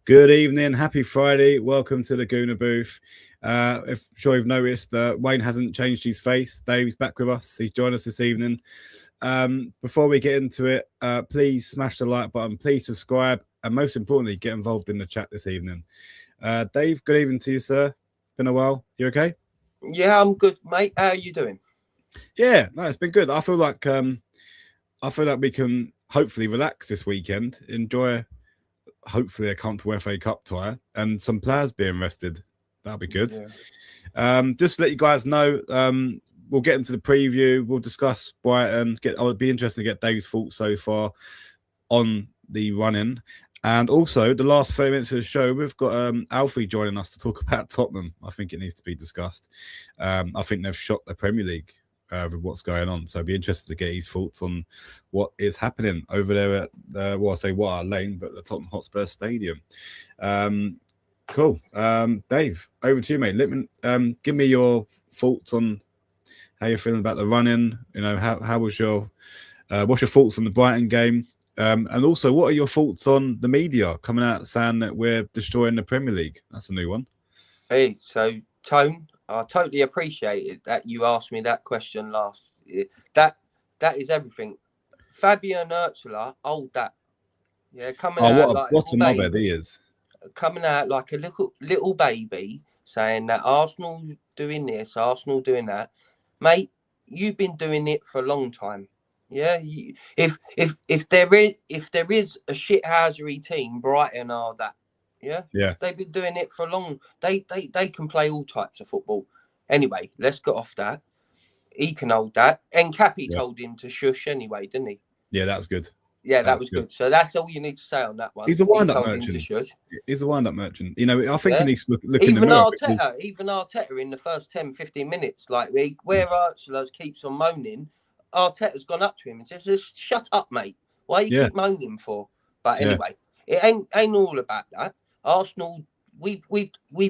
Good evening, happy Friday. Welcome to the Gooner Booth. If sure you've noticed, Wayne hasn't changed his face. Dave's back with us. He's joined us this evening. Before we get into it, please smash the like button. Please subscribe, and most importantly, get involved in the chat this evening. Dave, good evening to you, sir. Been a while. You okay? Yeah, I'm good, mate. How are you doing? Yeah, no, it's been good. I feel like we can hopefully relax this weekend, enjoy hopefully a comfortable FA Cup tie and some players being rested. That'll be good. Yeah. Just to let you guys know, we'll get into the preview. We'll discuss Brighton. I would be interested to get Dave's thoughts so far on the run-in. And also, the last 30 minutes of the show, we've got Alfie joining us to talk about Tottenham. I think it needs to be discussed. I think they've shot the Premier League with what's going on. So I'd be interested to get his thoughts on what is happening over there at, White Lane, but the Tottenham Hotspur Stadium. Cool. Dave, over to you, mate. Let me, give me your thoughts on how you're feeling about the run-in. You know, how was what's your thoughts on the Brighton game? And also, what are your thoughts on the media coming out saying that we're destroying the Premier League? That's a new one. Hey, so Tone, I totally appreciated that you asked me that question last. That is everything. Fabian Ursula, hold that. Yeah, coming out like what a little knobhead he is. Coming out like a little baby, saying that Arsenal doing this, Arsenal doing that. Mate, you've been doing it for a long time. Yeah, if there is a shithousery team, Brighton are that. Yeah. They've been doing it for long. They can play all types of football. Anyway, let's get off that. He can hold that. And Cappy told him to shush anyway, didn't he? Yeah, that was good. Yeah, that was good. So that's all you need to say on that one. He's a wind-up merchant. He's a wind-up merchant. You know, I think he needs to look in the mirror. Even Arteta in the first 10, 15 minutes, like where Ursula keeps on moaning, Arteta's gone up to him and says, "Just shut up, mate. Why you keep moaning for?" But anyway, it ain't all about that. Arsenal, we've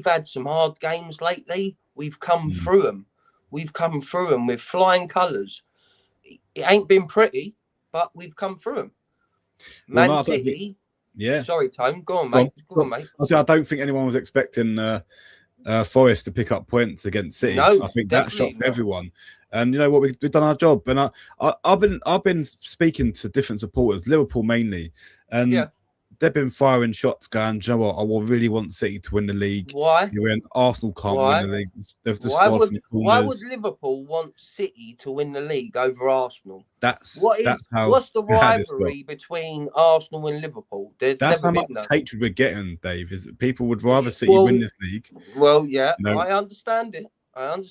had some hard games lately. We've come through them. We've come through them with flying colours. It ain't been pretty, but we've come through them. Man City. Sorry, Tone. Go on, mate. Go on, mate. I don't think anyone was expecting Forest to pick up points against City. No, I think that shocked everyone. And you know what, we've done our job. And I've been speaking to different supporters, Liverpool mainly, and they've been firing shots, going, "Do you know what? I really want City to win the league." Why? Arsenal can't win the league. They've just why would Liverpool want City to win the league over Arsenal? What's the rivalry between Arsenal and Liverpool? That's how much hatred we're getting, Dave. Is that people would rather City win this league? Well, yeah, you know, I understand it. And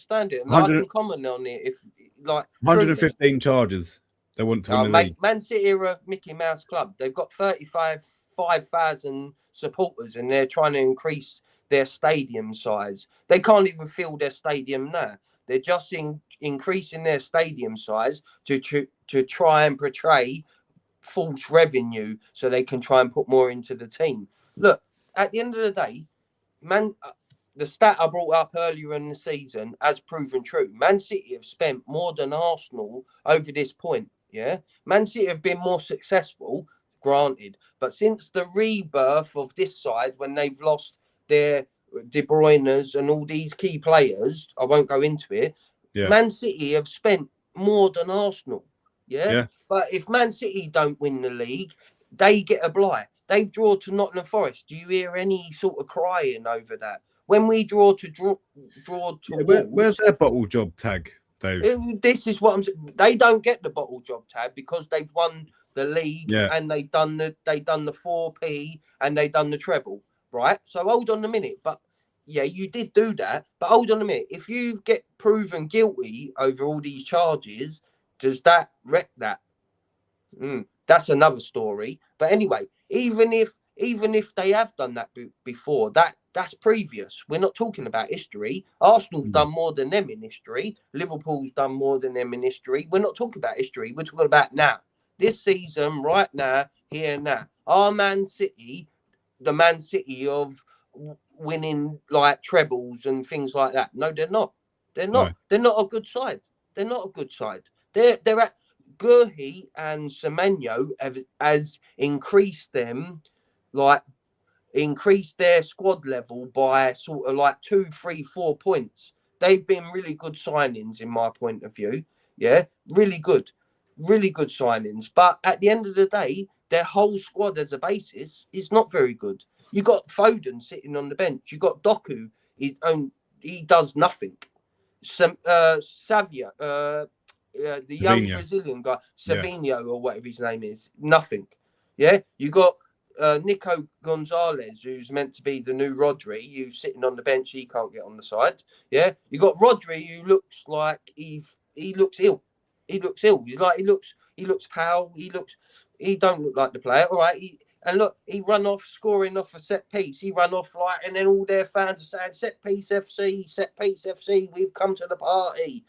I can comment on it if 115 charges. They want to win the league. Man City are a Mickey Mouse club. They've got 5,000 supporters, and they're trying to increase their stadium size. They can't even fill their stadium now. They're just increasing their stadium size to try and portray false revenue, so they can try and put more into the team. Look, at the end of the day, the stat I brought up earlier in the season has proven true. Man City have spent more than Arsenal over this point. Yeah, Man City have been more successful, granted, but since the rebirth of this side, when they've lost their De Bruyne's and all these key players, I won't go into it. Yeah. Man City have spent more than Arsenal. Yeah, but if Man City don't win the league, they get a blight. They've drawn to Nottingham Forest. Do you hear any sort of crying over that? When we draw to where's their bottle job tag, Dave? This is what I'm saying. They don't get the bottle job tag because they've won the league and they done the 4P and they done the treble, right? So hold on a minute. But yeah, you did do that. But hold on a minute. If you get proven guilty over all these charges, does that wreck that? That's another story. But anyway, even if they have done that before, that's previous. We're not talking about history. Arsenal's done more than them in history. Liverpool's done more than them in history. We're not talking about history. We're talking about now. This season, right now, here and now. Our Man City, the Man City of winning like trebles and things like that. No, they're not. They're not. No. They're not a good side. They're not a good side. They're at Gurhi and Semenyo has increased them like increase their squad level by sort of like 2, 3, 4 points. They've been really good signings in my point of view. Yeah, really good signings. But at the end of the day, their whole squad as a basis is not very good. You got Foden sitting on the bench. You got Doku. He does nothing. Savia, the young Brazilian guy, Savinho or whatever his name is, nothing. Yeah, you got Nico Gonzalez, who's meant to be the new Rodri, who's sitting on the bench. He can't get on the side. Yeah, you got Rodri, who looks like he looks ill. He looks pale. He don't look like the player. All right. And look, he run off scoring off a set piece. He run off and then all their fans are saying, set piece FC, we've come to the party.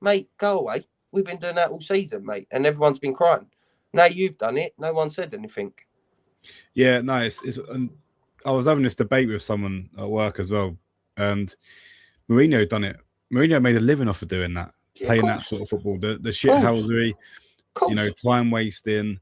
Mate, go away. We've been doing that all season, mate. And everyone's been crying. Now you've done it. No one said anything. Yeah, no, I was having this debate with someone at work as well. And Mourinho done it. Mourinho made a living off of doing that. Playing that sort of football, the shithousery, time wasting.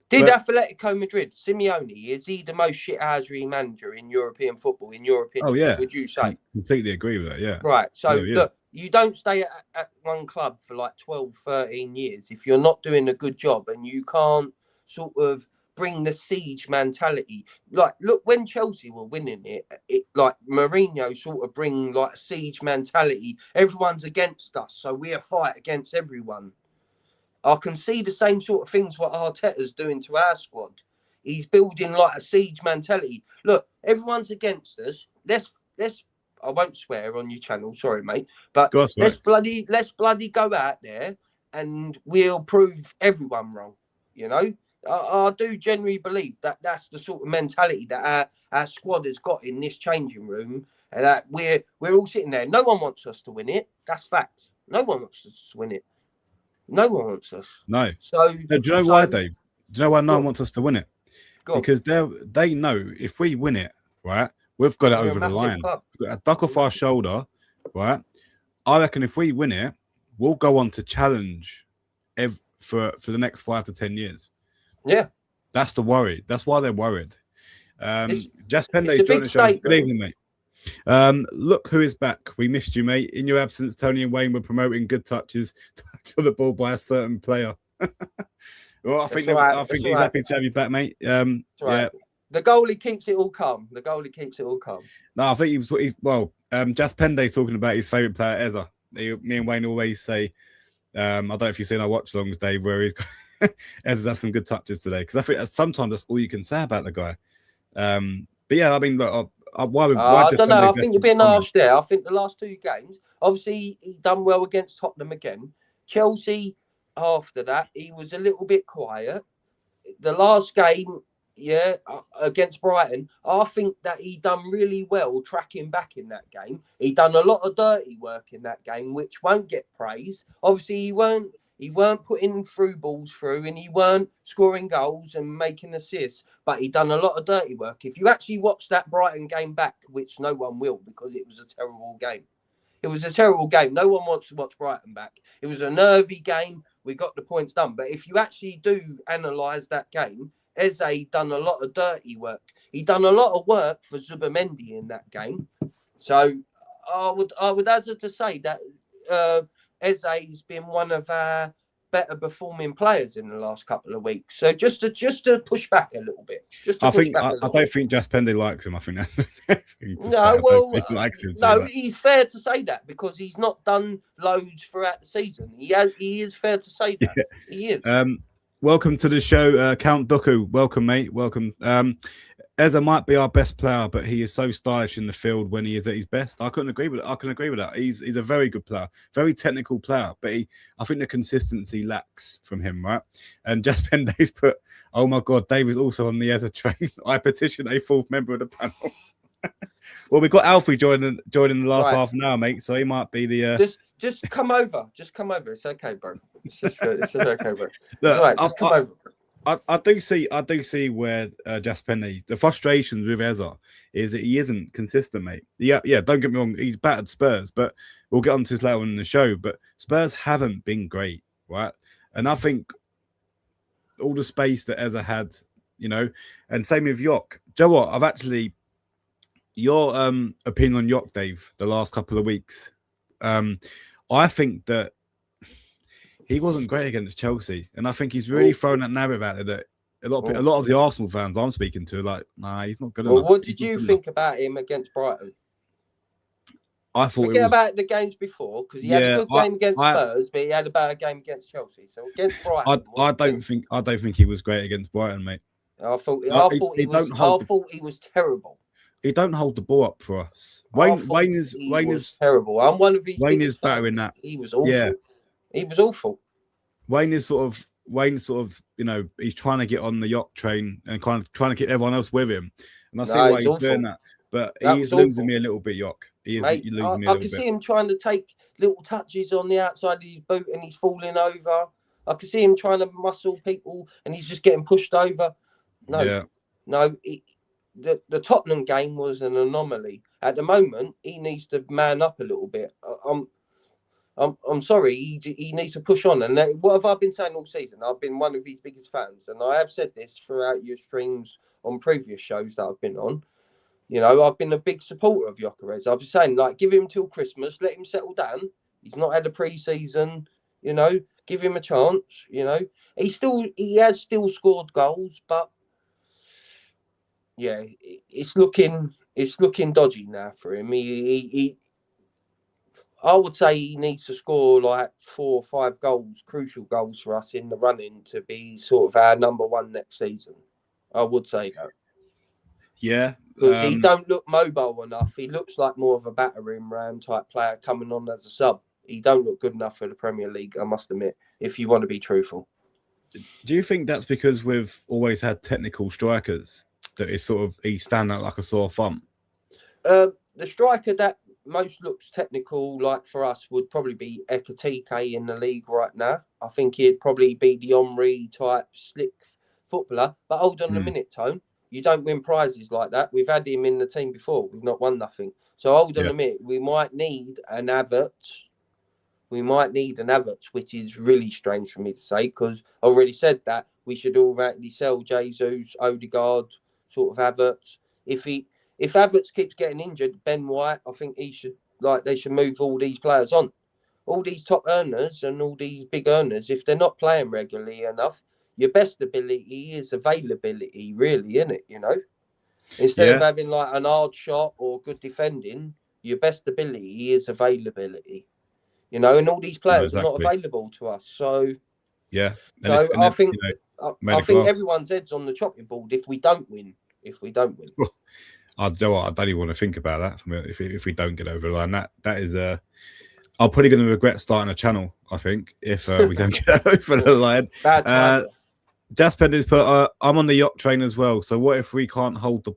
Atletico Madrid, Simeone, is he the most shithousery manager in European football, in your opinion? Oh, yeah. Would you say? I completely agree with that, yeah. Right. So, look, you don't stay at one club for like 12, 13 years if you're not doing a good job and you can't sort of bring the siege mentality. Like, look, when Chelsea were winning it like Mourinho sort of bring like a siege mentality. Everyone's against us, so we're fight against everyone. I can see the same sort of things what Arteta's doing to our squad. He's building like a siege mentality. Look, everyone's against us. Let's I won't swear on your channel, sorry, mate. But let's bloody go out there and we'll prove everyone wrong. You know? I do genuinely believe that that's the sort of mentality that our squad has got in this changing room, and that we're all sitting there. No one wants us to win it. That's fact. No one wants us to win it. No one wants us. No. Do you know why, Dave? Do you know why no one wants us to win it? Because they know if we win it, right, we've got it over the line. We've got a duck off our shoulder, right? I reckon if we win it, we'll go on to challenge for the next 5 to 10 years. Yeah. That's the worry. That's why they're worried. Just Pende's joining the show. Good evening, mate. Look who is back. We missed you, mate. In your absence, Tony and Wayne were promoting good touches to the ball by a certain player. Well, I think he's happy to have you back, mate. Yeah. The goalie keeps it all calm. No, I think he's Just Pende's talking about his favourite player, Eza. Me and Wayne always say, I don't know if you've seen our watchalongs, Dave, where he's Eza's has some good touches today, because I think sometimes that's all you can say about the guy. But yeah, I mean, look, I don't know. I think you're being harsh there. I think the last 2 games, obviously, he done well against Tottenham again. Chelsea, after that, he was a little bit quiet. The last game, against Brighton, I think that he done really well tracking back in that game. He done a lot of dirty work in that game, which won't get praise. Obviously, he weren't putting through balls through, and he weren't scoring goals and making assists, but he done a lot of dirty work. If you actually watch that Brighton game back, which no one will because it was a terrible game. It was a terrible game. No one wants to watch Brighton back. It was a nervy game. We got the points done. But if you actually do analyse that game, Eze done a lot of dirty work. He done a lot of work for Zubamendi in that game. So I would hazard to say that Eze's been one of our better performing players in the last couple of weeks. So just to push back a little bit. I don't think Just Pendy likes him. I think that's the thing to say. He likes him. He's fair to say that because he's not done loads throughout the season. He is fair to say that. Yeah. He is. Welcome to the show, Count Doku. Welcome, mate. Welcome. Eza might be our best player, but he is so stylish in the field when he is at his best. I can agree with that. He's a very good player, very technical player, but I think the consistency lacks from him, right? And Just Pende's put, oh my God, Dave is also on the Eza train. I petition a 4th member of the panel. Well, we've got Alfie joining the last half an hour, mate. So he might be the. Just come over. It's okay, bro. It's okay, bro. Look, right. Just come over. I do see where Just Penny, the frustrations with Eza is that he isn't consistent, mate. Yeah, don't get me wrong, he's battered Spurs, but we'll get onto this later on in the show. But Spurs haven't been great, right? And I think all the space that Eza had and same with York. Do you know what? I've actually your opinion on York, Dave, the last couple of weeks. I think that he wasn't great against Chelsea, and I think he's really thrown that narrative out there that a lot of the Arsenal fans I'm speaking to are like, nah, he's not good enough. What did you think about him against Brighton? I thought forget about the games before, because he had a good game against Spurs, but he had a bad game against Chelsea. So against Brighton, I don't think he was great against Brighton, mate. I thought he was terrible. He don't hold the ball up for us. Wayne is terrible. I'm one of his Wayne is better in that. He was awful. Yeah. He was awful. Wayne is sort of, he's trying to get on the York train and kind of trying to get everyone else with him. And I see why he's doing that. But he's losing me a little bit, York. He is losing me a little bit. I can see him trying to take little touches on the outside of his boot and he's falling over. I can see him trying to muscle people and he's just getting pushed over. The Tottenham game was an anomaly. At the moment, he needs to man up a little bit. I'm sorry, he needs to push on. And what have I been saying all season? I've been one of his biggest fans, and I have said this throughout your streams on previous shows that I've been on. I've been a big supporter of Gyökeres. I've been saying, give him till Christmas, let him settle down. He's not had a pre-season, give him a chance. He has still scored goals, but yeah, it's looking dodgy now for him. I would say he needs to score 4 or 5 goals, crucial goals for us in the running to be sort of our number one next season. I would say that. Yeah. Because he don't look mobile enough. He looks like more of a battering ram type player coming on as a sub. He don't look good enough for the Premier League, I must admit, if you want to be truthful. Do you think that's because we've always had technical strikers that he's stand out like a sore thumb? The striker that most looks technical, for us, would probably be Ekatike in the league right now. I think he'd probably be the Omri type slick footballer. But hold on a minute, Tone. You don't win prizes like that. We've had him in the team before. We've not won nothing. So hold on a minute. We might need an Havertz. Which is really strange for me to say, because I already said that we should already sell Jesus, Odegaard, sort of Havertz. If Havertz keeps getting injured, Ben White, I think they should move all these players on. All these top earners and all these big earners, if they're not playing regularly enough, your best ability is availability, really, isn't it? Instead of having an hard shot or good defending, your best ability is availability. And all these players are not available to us. So yeah, I think everyone's head's on the chopping board if we don't win. I don't even want to think about that. If we don't get over the line, that is I'm probably going to regret starting a channel. I think if we don't get over the line. Bad time. Jasper has put, I'm on the yacht train as well. So what if we can't hold the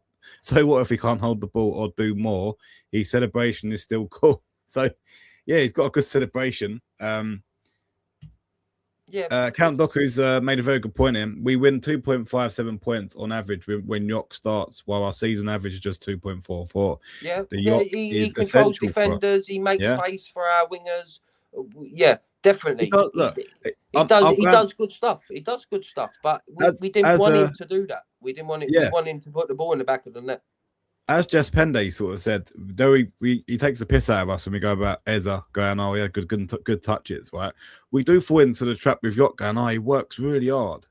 ball or do more? His celebration is still cool. So yeah, he's got a good celebration. Count Doku's made a very good point in. We win 2.57 points on average when York starts, while our season average is just 2.44. Yeah, he controls defenders. He makes space for our wingers. Yeah, definitely. He does good stuff. He does good stuff, but we didn't want him to do that. We didn't want it. We want him to put the ball in the back of the net. As Jess Penday sort of said, though he takes the piss out of us when we go about Eza going, oh, yeah, good touches, right? We do fall into the trap with York going, oh, he works really hard.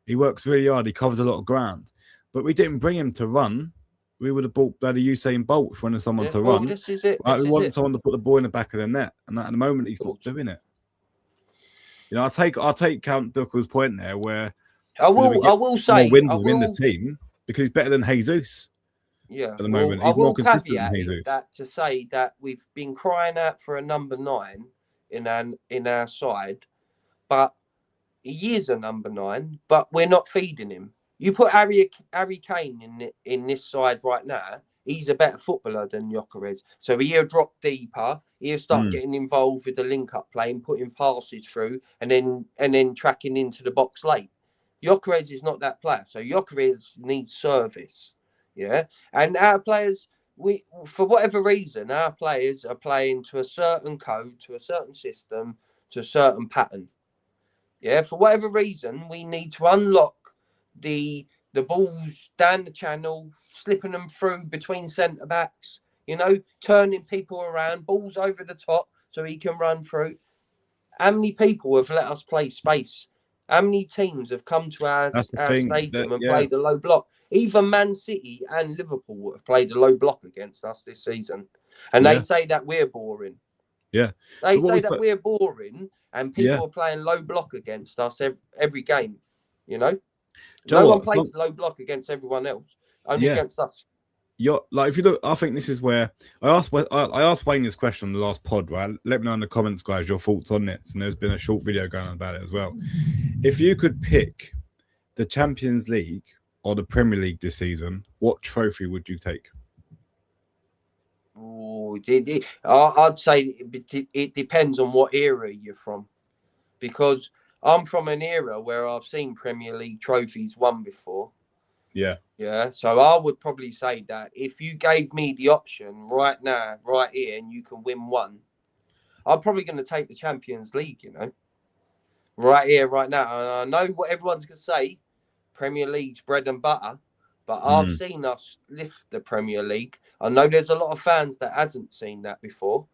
He covers a lot of ground. But we didn't bring him to run. We would have bought bloody Usain Bolt if we wanted someone to run. This is it. Right? We want someone to put the ball in the back of the net. And at the moment, he's not doing it. I'll take Count Duckel's point there where I will say more wins within the team because he's better than Jesus. Yeah, at the moment, he's more consistent than Jesus. That to say that we've been crying out for a number 9 in our side, but he is a number 9, but we're not feeding him. You put Harry Kane in this side right now, he's a better footballer than Gyökeres. So he'll drop deeper, he'll start getting involved with the link-up play and putting passes through, and then tracking into the box late. Gyökeres is not that player, so Gyökeres needs service. Yeah, and our players, for whatever reason, our players are playing to a certain code, to a certain system, to a certain pattern. Yeah, for whatever reason, we need to unlock the the balls down the channel, slipping them through between centre backs, you know, turning people around, balls over the top so he can run through. How many people have let us play space? How many teams have come to our That's the thing. stadium and played a low block? Even Man City and Liverpool have played a low block against us this season. And they say that we're boring. Yeah. They say that we're boring and people are playing low block against us every game, you know? No one plays low block against everyone else, only against us. Like, if you look, I think this is where I asked Wayne this question on the last pod, right? Let me know in the comments, guys, your thoughts on this. And there's been a short video going on about it as well. If you could pick the Champions League or the Premier League this season, what trophy would you take? Oh, I'd say it depends on what era you're from, because I'm from an era where I've seen Premier League trophies won before. Yeah. So I would probably say that if you gave me the option right now, right here, and you can win one, I'm probably going to take the Champions League, you know, right here, right now. And I know what everyone's going to say, Premier League's bread and butter, but I've seen us lift the Premier League. I know there's a lot of fans that hasn't seen that before,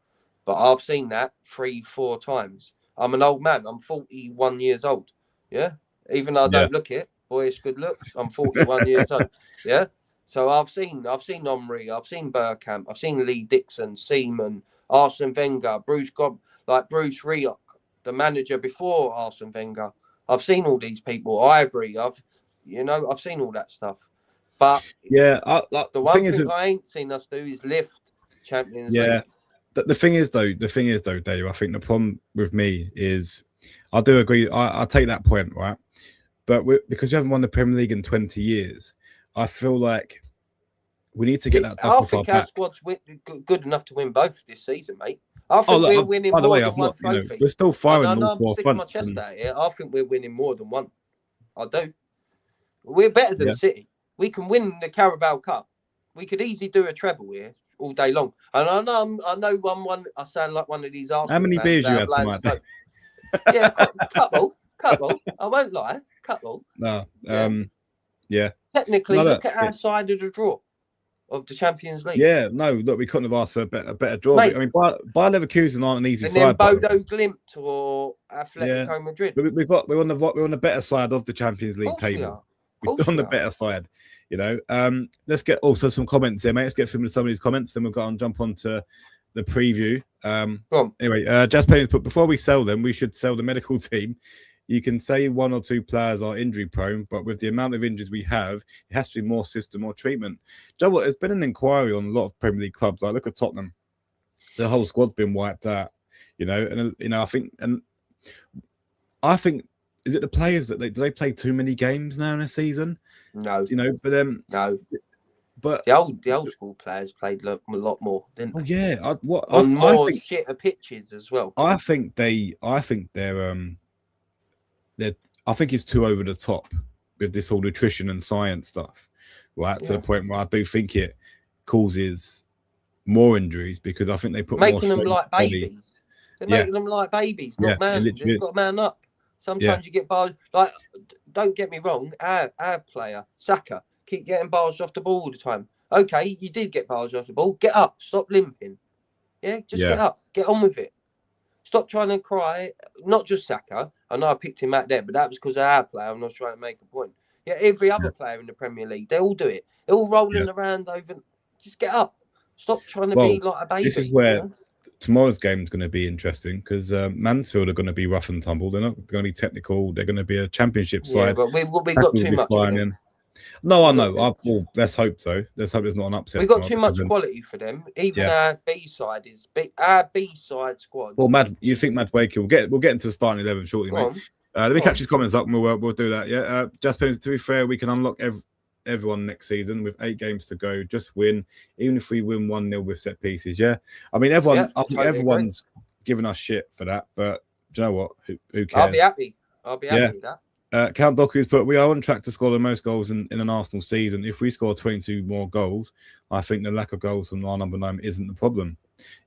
but I've seen that 3-4 times. I'm an old man. I'm 41 years old. Yeah. Even though I don't look it. Boyish good looks. I'm 41 years old. Yeah. So I've seen Omri, I've seen Bergkamp, I've seen Lee Dixon, Seaman, Arsene Wenger, Bruce Rioch, the manager before Arsene Wenger. I've seen all these people. Ivory. I've seen all that stuff. But the one thing I ain't seen us do is lift Champions League. The thing is though, Dave, I think the problem with me is I do agree. I take that point, right? But because we haven't won the Premier League in 20 years, I feel like we need to get that. I think our squad's good enough to win both this season, mate. I think we're winning more than one trophy. We're still firing all four fronts. My chest out here. I think we're winning more than one. I do. We're better than City. We can win the Carabao Cup. We could easily do a treble here all day long. And I know one. I sound like one of these Arsenal. How many beers you had tonight? Yeah, couple. I won't lie. Couple. No. Technically, look at our side of the draw of the Champions League. Yeah, no, look, we couldn't have asked for a better draw. Mate, I mean, Bayer Leverkusen aren't an easy side. And then Bodo Glimt or Atletico Madrid. We're on the better side of the Champions League table. We're on the better side, you know. Let's get also some comments here, mate. Let's get through some of these comments, then we'll go and jump on to the preview. Anyway, Jazz Payne's put, before we sell them, we should sell the medical team. You can say one or two players are injury prone, but with the amount of injuries we have, it has to be more system or treatment. Do you know what? There's been an inquiry on a lot of Premier League clubs. Like, look at Tottenham. The whole squad's been wiped out, you know. And you know, I think, is it the players that do they play too many games now in a season? No, you know, but no. But the old school players played a lot more, didn't they? Oh yeah, I think shitter pitches as well. I think it's too over the top with this whole nutrition and science stuff, right? To the point where I do think it causes more injuries, because I think they put making them like babies. They're making them like babies, not man. You've got to man up. Sometimes you get bars. Like, don't get me wrong, our player Saka keep getting bars off the ball all the time. Okay, you did get bars off the ball. Get up, stop limping. Yeah, just get up, get on with it. Stop trying to cry. Not just Saka. I know I picked him out there, but that was because of our player. I'm not trying to make a point. Yeah, every other player in the Premier League, they all do it. They're all rolling around over. Just get up. Stop trying to be like a baby. This is where tomorrow's game is going to be interesting, because Mansfield are going to be rough and tumble. They're not going to be technical. They're going to be a championship side. But we got too much. No, I know. Let's hope so. Let's hope there's not an upset. We've got too much quality for them. Even our B side is our B side squad. Well, you think Mad Wakey? We'll get into the starting 11 shortly, mate. Let me catch his comments up, and we'll do that. Yeah, just to be fair, we can unlock everyone next season with 8 games to go. Just win, even if we win 1-0 with set pieces. Yeah, I mean, everyone. I think everyone's giving us shit for that, but do you know what? Who cares? I'll be happy with that. Count Doku's put, we are on track to score the most goals in an Arsenal season. If we score 22 more goals, I think the lack of goals from our number 9 isn't the problem.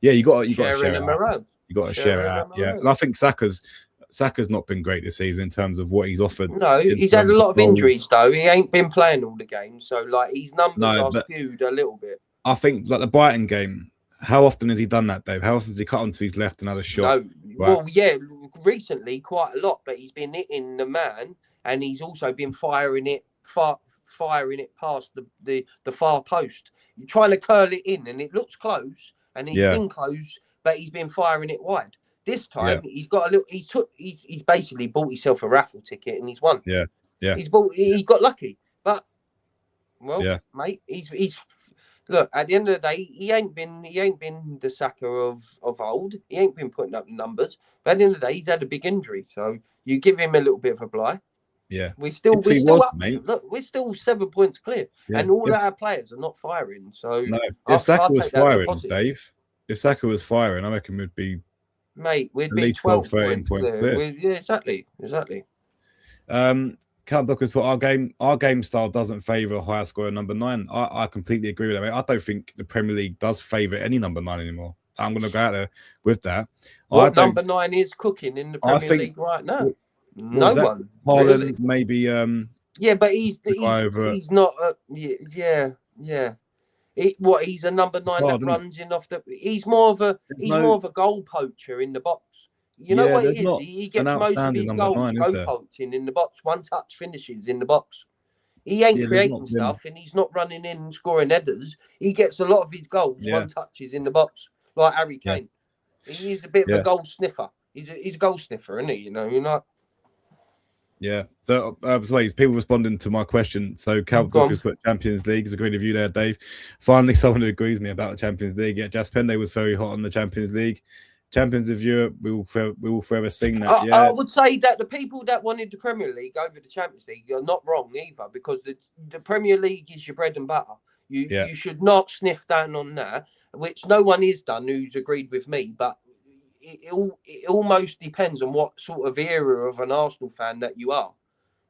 Yeah, you got to share it out. You got to share it out. Yeah, and I think Saka's. Saka's not been great this season in terms of what he's offered. No, he's had a lot of injuries though. He ain't been playing all the games, so like his numbers are skewed a little bit. I think like the Brighton game. How often has he done that, Dave? How often has he cut onto his left and had a shot? No, well, yeah, recently quite a lot, but he's been hitting the man, and he's also been firing it past the far post. You're trying to curl it in, and it looks close, and he's been close, but he's been firing it wide. This time he's got a little. He's basically bought himself a raffle ticket, and he's won. Yeah. He got lucky, but mate, he's. Look, at the end of the day, he ain't been the Saka of old. He ain't been putting up numbers. But at the end of the day, he's had a big injury. So you give him a little bit of a bye. Yeah. We're still up, mate. Look, we're still 7 points clear. Yeah. And all of our players are not firing. So no, if Saka was firing, Dave, if Saka was firing, I reckon we'd be we'd be 12, 13 points clear. Yeah, exactly. Count Dockers put our game style doesn't favour a higher scorer number 9. I completely agree with that. I don't think the Premier League does favour any number 9 anymore. I'm going to go out there with that. What number 9 is cooking in the Premier League right now? No one. Haaland, really. Maybe. Yeah, but he's not. Yeah. He's a number 9 that runs in off the. He's more of a goal poacher in the box. You know what it is? He gets most of his goals poaching in the box. One touch finishes in the box. He ain't creating stuff, and he's not running in and scoring headers. He gets a lot of his goals one touches in the box, like Harry Kane. He is a bit of a goal sniffer. He's a goal sniffer, isn't he? You know. Yeah. So, people responding to my question. So, Cal has put Champions League. Is agreed with you there, Dave. Finally, someone who agrees with me about the Champions League. Yeah, Jas Pende was very hot on the Champions League. Champions of Europe, we will forever sing that. I would say that the people that wanted the Premier League over the Champions League are not wrong either, because the Premier League is your bread and butter. You should not sniff down on that, which no one has done who's agreed with me. But it almost depends on what sort of era of an Arsenal fan that you are.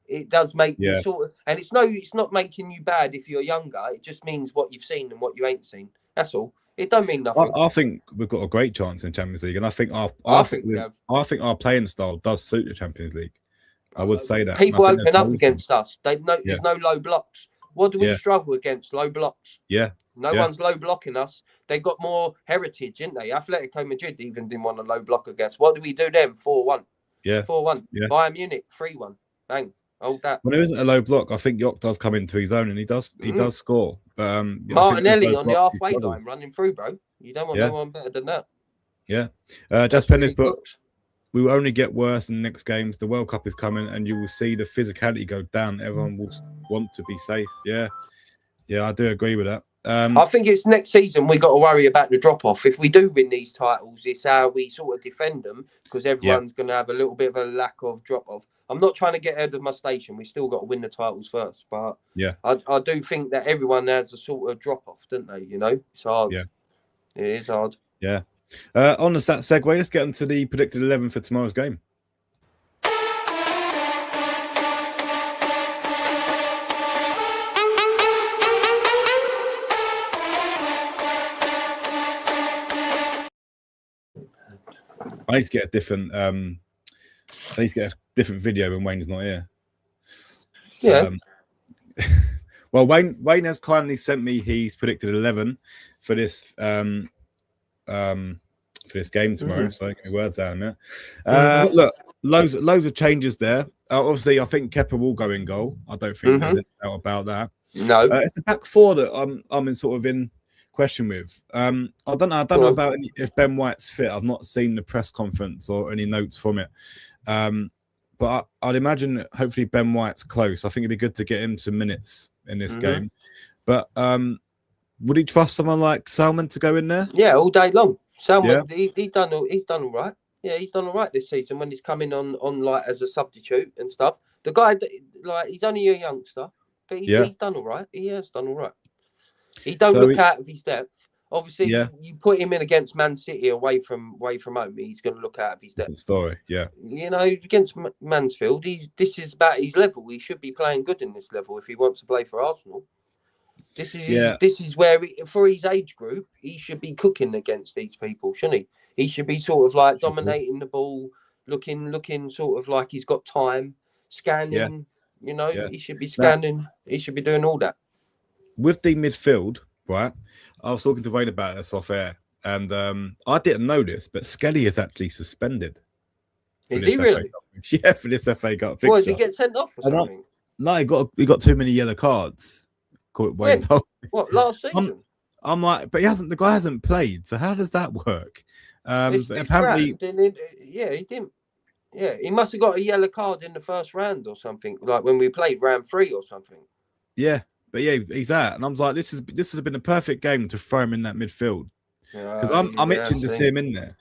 It does make you sort of, and it's not making you bad if you're younger. It just means what you've seen and what you ain't seen. That's all. It don't mean nothing. I think we've got a great chance in Champions League, and I think our playing style does suit the Champions League. I would say that people open up against us. There's no low blocks. What do we struggle against? Low blocks. Yeah. No one's low blocking us. They got more heritage, didn't they? Atletico Madrid even didn't want a low block against. What do we do then? 4-1. Yeah. 4-1. Yeah. Bayern Munich 3-1. Bang. Hold that. When there isn't a low block, I think York does come into his own, and he does score. But Martinelli on the halfway line running through, bro. You don't want no one better than that. Yeah. Jas Pender's put, we will only get worse in the next games. The World Cup is coming, and you will see the physicality go down. Everyone will want to be safe. Yeah. Yeah, I do agree with that. I think it's next season we got to worry about the drop off. If we do win these titles, it's how we sort of defend them, because everyone's going to have a little bit of a lack of drop off. I'm not trying to get ahead of my station. We still got to win the titles first, but I do think that everyone has a sort of drop off, don't they? You know, it's hard. Yeah, it is hard. Yeah. On the segue, let's get into the predicted 11 for tomorrow's game. I need to get a different. I need to get a different video when Wayne's not here. Yeah. Well, Wayne has kindly sent me his predicted 11 for this game tomorrow. So I get my words out in there. Look, loads of changes there. Obviously, I think Kepa will go in goal. I don't think there's any doubt about that. No, it's a back four that I'm in question with. I don't know about if Ben White's fit. I've not seen the press conference or any notes from it. But I'd imagine hopefully Ben White's close. I think it'd be good to get him some minutes in this game. But would he trust someone like Salmon to go in there? Yeah, all day long. Salmon, he's done all right. Yeah, he's done all right this season when he's coming on like as a substitute and stuff. The guy, like, he's only a youngster, but he's done all right. He has done all right. He don't look out of his depth. Obviously, you put him in against Man City away from home, he's going to look out of his depth. Story, yeah. You know, against Mansfield, this is about his level. He should be playing good in this level if he wants to play for Arsenal. This is where, for his age group, he should be cooking against these people, shouldn't he? He should be sort of like dominating the ball, looking sort of like he's got time, scanning. You know, Yeah. he should be Now, scanning. He should be doing all that. with the midfield, right? I was talking to Wayne about this off air, and I didn't know this, but Skelly is actually suspended. Is he really? Cup. Yeah, for this FA Cup fixture. What, did he get sent off or something? No, he got too many yellow cards. When? What, last season? I'm like, but the guy hasn't played, so how does that work? But apparently, yeah, he didn't. Yeah, he must have got a yellow card in the first round or something, like when we played round 3 or something. Yeah, but yeah, he's out, and I was like, this would have been a perfect game to throw him in that midfield because I'm itching to see him in there.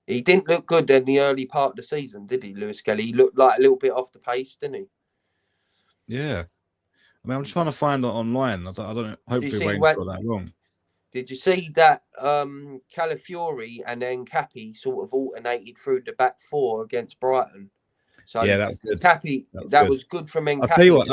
He didn't look good in the early part of the season, did he, Lewis Kelly? He looked like a little bit off the pace, didn't he? Yeah, I mean, I'm just trying to find it online. I don't know. Hopefully, Wayne's got that wrong. Did you see that Calafiori and then Cappy sort of alternated through the back 4 against Brighton? So yeah, that's good. Cappy, that was good from Encapi. I'll tell you what,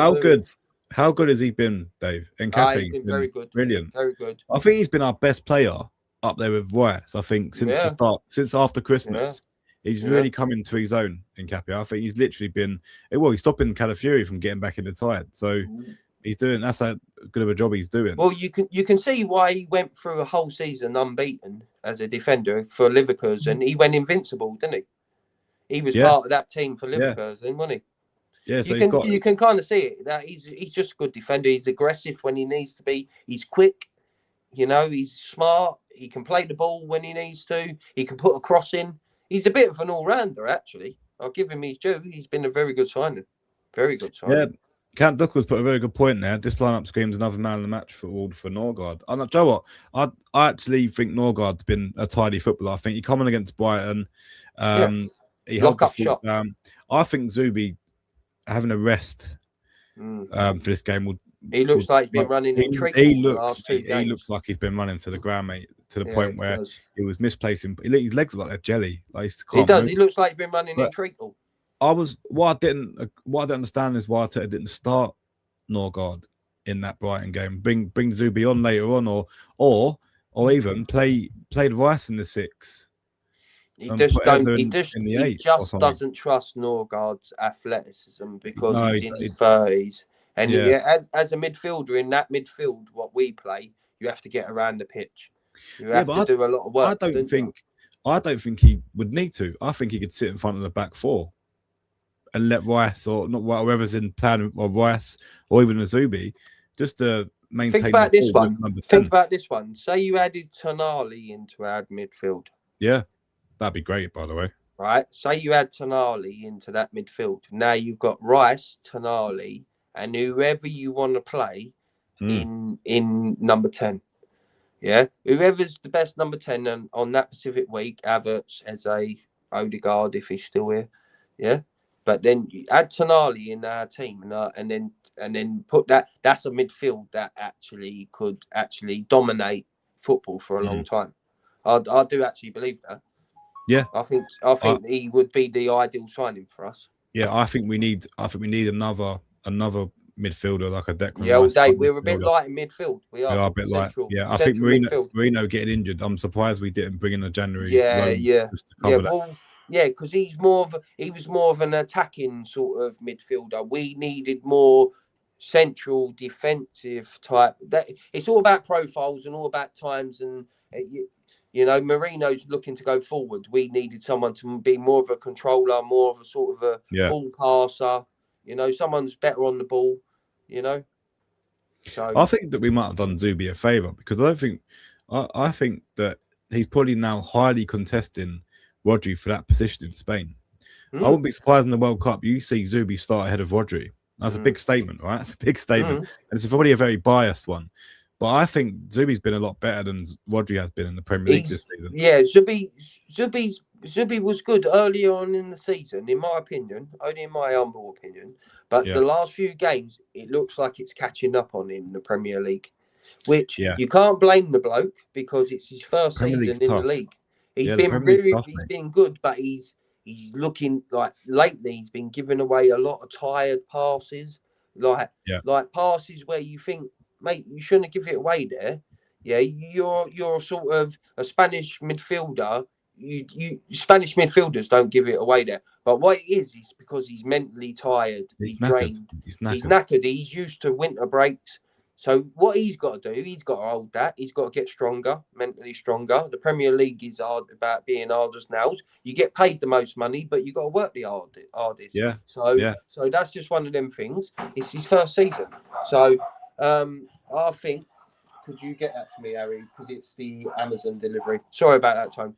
how good has he been, Dave? Encapi, he's been very good, brilliant, very good. I think he's been our best player up there with Rice. I think since the start, since after Christmas, he's really come into his own. Encapi, I think he's literally been he's stopping Calafiori from getting back in the side. So he's doing that's a good of a job he's doing. Well, you can see why he went through a whole season unbeaten as a defender for Leverkusen. He went invincible, didn't he? He was part of that team for Leverkusen, wasn't he? Yeah, so you can kind of see it that he's just a good defender. He's aggressive when he needs to be. He's quick, you know. He's smart. He can play the ball when he needs to. He can put a cross in. He's a bit of an all-rounder, actually. I'll give him his due. He's been a very good signing. Very good signing. Yeah, Count Duckles put a very good point there. This lineup screams another man of the match for Norgard. And do you know what? I actually think Norgard's been a tidy footballer. I think he come in against Brighton. He held the foot down. I think Zubi having a rest for this game he looks like he's been running in treat. He looks like he's been running to the ground, mate, to the point where he was misplacing. His legs look like a jelly. Like he does. He looks like he's been running in treacle. What I didn't understand is why Arteta didn't start Norgard in that Brighton game. Bring Zubi on later on, or even play Rice in the 6. He just doesn't trust Norgard's athleticism because he's in his 30s. And as a midfielder in that midfield, what we play, you have to get around the pitch. You have to do a lot of work. I don't think he would need to. I think he could sit in front of the back 4 and let Rice or not whoever's in plan or Rice or even Azubi just to maintain. Think about this one. Think about this one. Say you added Tonali into our midfield. Yeah. That'd be great, by the way. Right. Say you add Tonali into that midfield. Now you've got Rice, Tonali, and whoever you want to play in number 10. Yeah. Whoever's the best number 10 on that specific week, Havertz, Eze, Odegaard, if he's still here. Yeah. But then you add Tonali in our team and then put that. That's a midfield that actually could dominate football for a long time. I do actually believe that. Yeah, I think he would be the ideal signing for us. Yeah, I think we need another midfielder like a Declan. Yeah, Dave, we're a bit light in midfield. We are a bit light. Yeah, I think Marino getting injured. I'm surprised we didn't bring in a January. Just to cover that. Because he was more of an attacking sort of midfielder. We needed more central defensive type. That it's all about profiles and all about times and. You know, Marino's looking to go forward. We needed someone to be more of a controller, more of a sort of a ball passer. You know, someone's better on the ball. You know, so I think that we might have done Zubi a favour because I think that he's probably now highly contesting Rodri for that position in Spain. I wouldn't be surprised in the World Cup you see Zubi start ahead of Rodri. That's a big statement, right? That's a big statement, and it's probably a very biased one. But I think Zubi's been a lot better than Rodri has been in the Premier League this season. Yeah, Zubi was good early on in the season, in my opinion, only in my humble opinion. But the last few games, it looks like it's catching up on him in the Premier League, which you can't blame the bloke because it's his first season in the league. He's been good, but he's looking like lately he's been giving away a lot of tired passes, like passes where you think, mate, you shouldn't give it away there. Yeah, you're sort of a Spanish midfielder. you Spanish midfielders don't give it away there. But what it is because he's mentally tired. He's drained. He's knackered. He's used to winter breaks. So what he's got to do, he's got to hold that. He's got to get stronger, mentally stronger. The Premier League is hard about being hard as nails. You get paid the most money, but you got to work the hardest. Yeah. So that's just one of them things. It's his first season. So I think. Could you get that for me, Harry? Because it's the Amazon delivery. Sorry about that, Tom.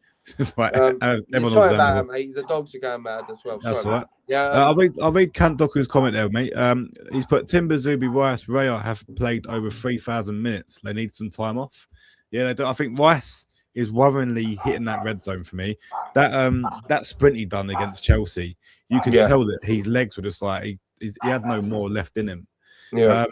Right. Sorry about that, mate. The dogs are going mad as well. That's right. Yeah. I'll read Kant Doku's comment there, mate. He's put Timber, Zubi, Rice, Raya have played over 3,000 minutes. They need some time off. Yeah, they do. I think Rice is worryingly hitting that red zone for me. That sprint he done against Chelsea, you could tell that his legs were just like he had no more left in him. Yeah.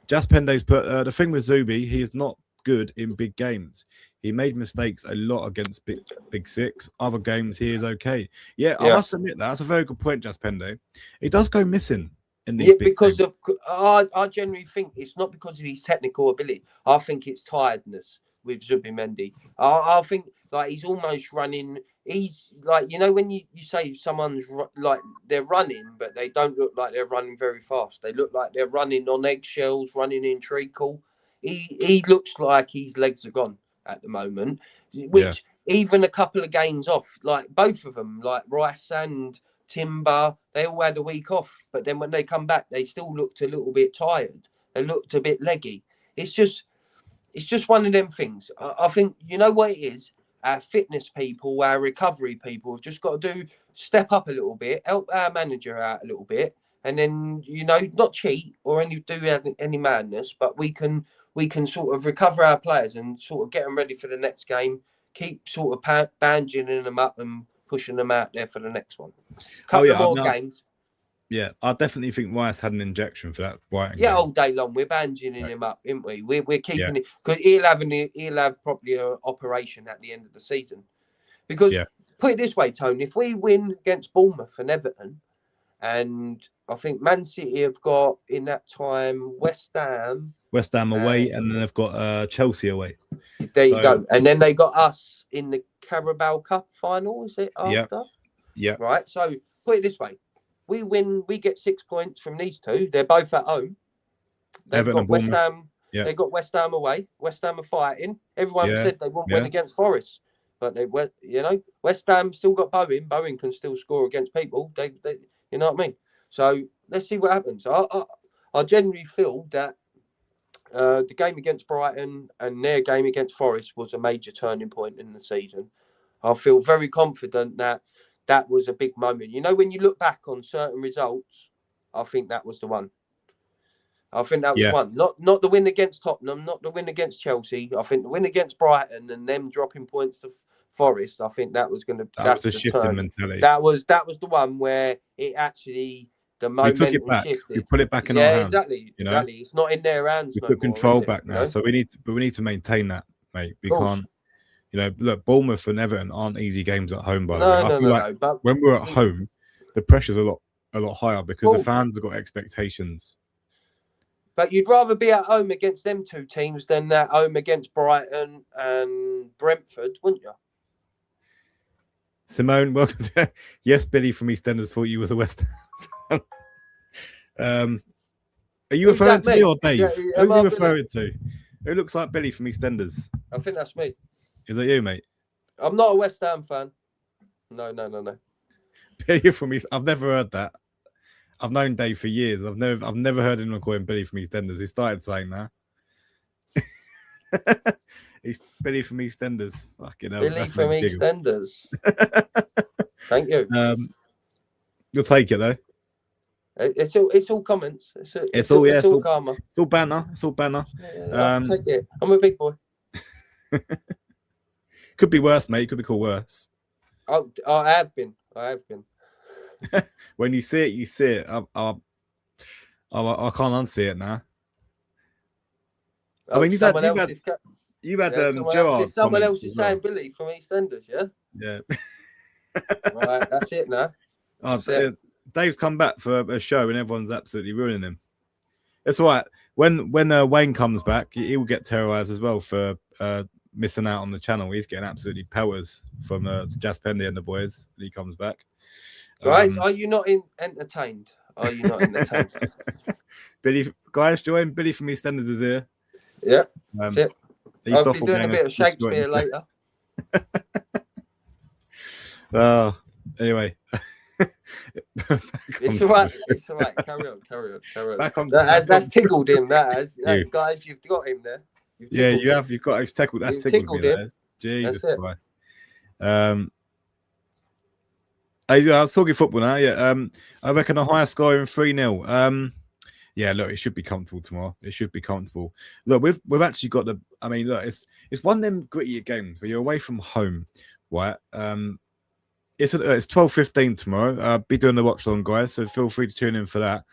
Just Pende's put the thing with Zubi, he is not good in big games. He made mistakes a lot against big six. Other games he is okay. Yeah, I must admit that's a very good point, Just Pende. He does go missing in these big because games. I generally think it's not because of his technical ability. I think it's tiredness with Zubimendi. I think like he's almost running. He's like, you know, when you say someone's like they're running, but they don't look like they're running very fast. They look like they're running on eggshells, running in treacle. He looks like his legs are gone at the moment, which even a couple of games off, like both of them, like Rice and Timber, they all had a week off. But then when they come back, they still looked a little bit tired. They looked a bit leggy. It's just one of them things. I think, you know what it is? Our fitness people, our recovery people have just got to step up a little bit, help our manager out a little bit, and then, you know, not cheat or any madness, but we can sort of recover our players and sort of get them ready for the next game, keep sort of bandaging them up and pushing them out there for the next one. Couple more games. Yeah, I definitely think Rice had an injection for that Brighton game. All day long. We're bandaging him up, aren't we? We're keeping it because he'll have probably an operation at the end of the season. Because put it this way, Tone, if we win against Bournemouth and Everton, and I think Man City have got in that time West Ham away, and then they've got Chelsea away. There you go. And then they got us in the Carabao Cup final, is it after? Yeah. Right. So put it this way. We win, we get 6 points from these two. They're both at home. They've got West Ham. Yeah. They got West Ham away. West Ham are fighting. Everyone said they wouldn't win against Forest, but they went. You know, West Ham still got Bowen. Bowen can still score against people. They you know what I mean. So let's see what happens. I genuinely feel that the game against Brighton and their game against Forest was a major turning point in the season. I feel very confident that was a big moment. You know, when you look back on certain results, I think that was the one. I think that was one. Not the win against Tottenham, not the win against Chelsea. I think the win against Brighton and them dropping points to Forest, I think that was going to... That was a shift in mentality. That was the one where it actually... The momentum shifted. We put it back in our hands. Exactly. You know? Exactly. It's not in their hands. We put control back now. So we need to maintain that, mate. We can't... You know, look, Bournemouth and Everton aren't easy games at home, by the way. I feel like but when we're at home, the pressure's a lot higher because the fans have got expectations. But you'd rather be at home against them two teams than at home against Brighton and Brentford, wouldn't you? Simone, welcome to... Yes, Billy from EastEnders thought you was a West Ham fan. Are you referring to me or Dave? Who's he referring to? Who looks like Billy from EastEnders? I think that's me. Is that you, mate? I'm not a West Ham fan. No. Billy from East. I've never heard that. I've known Dave for years. I've never heard anyone call him Billy from EastEnders. He started saying that. He's Billy from EastEnders. Fucking hell. Billy from EastEnders. Thank you. You'll take it though. It's all comments. It's all karma. It's all banner. It's all banner. Yeah, take it. I'm a big boy. Could be worse, mate. Could be called worse. Oh, I have been. When you see it, you see it. I can't unsee it now. I mean, you've had Gerard. Someone else is saying Billy from EastEnders, yeah? Yeah. Right, that's it now. Dave's come back for a show and everyone's absolutely ruining him. It's all right. When Wayne comes back, he will get terrorized as well for missing out on the channel. He's getting absolutely powers from the Jazz Pendy and the boys when he comes back. Guys, are you not entertained? Are you not entertained? Billy, guys, join Billy from EastEnders is here. Yeah, that's it. He's I'll be doing a bit of Shakespeare later. Oh, anyway. It's all right. It's all right. Carry on. That's tickled him. Guys, you've got him there. You have. You've got. You've tickled. That's tickled me. That is. Jesus Christ. I was talking football now. Yeah. I reckon a higher scoring 3-0. Yeah. Look, it should be comfortable tomorrow. It should be comfortable. Look, we've actually got the. I mean, look, it's one of them grittier games where you're away from home, right? It's 12:15 tomorrow. I'll be doing the watch along, guys, so feel free to tune in for that.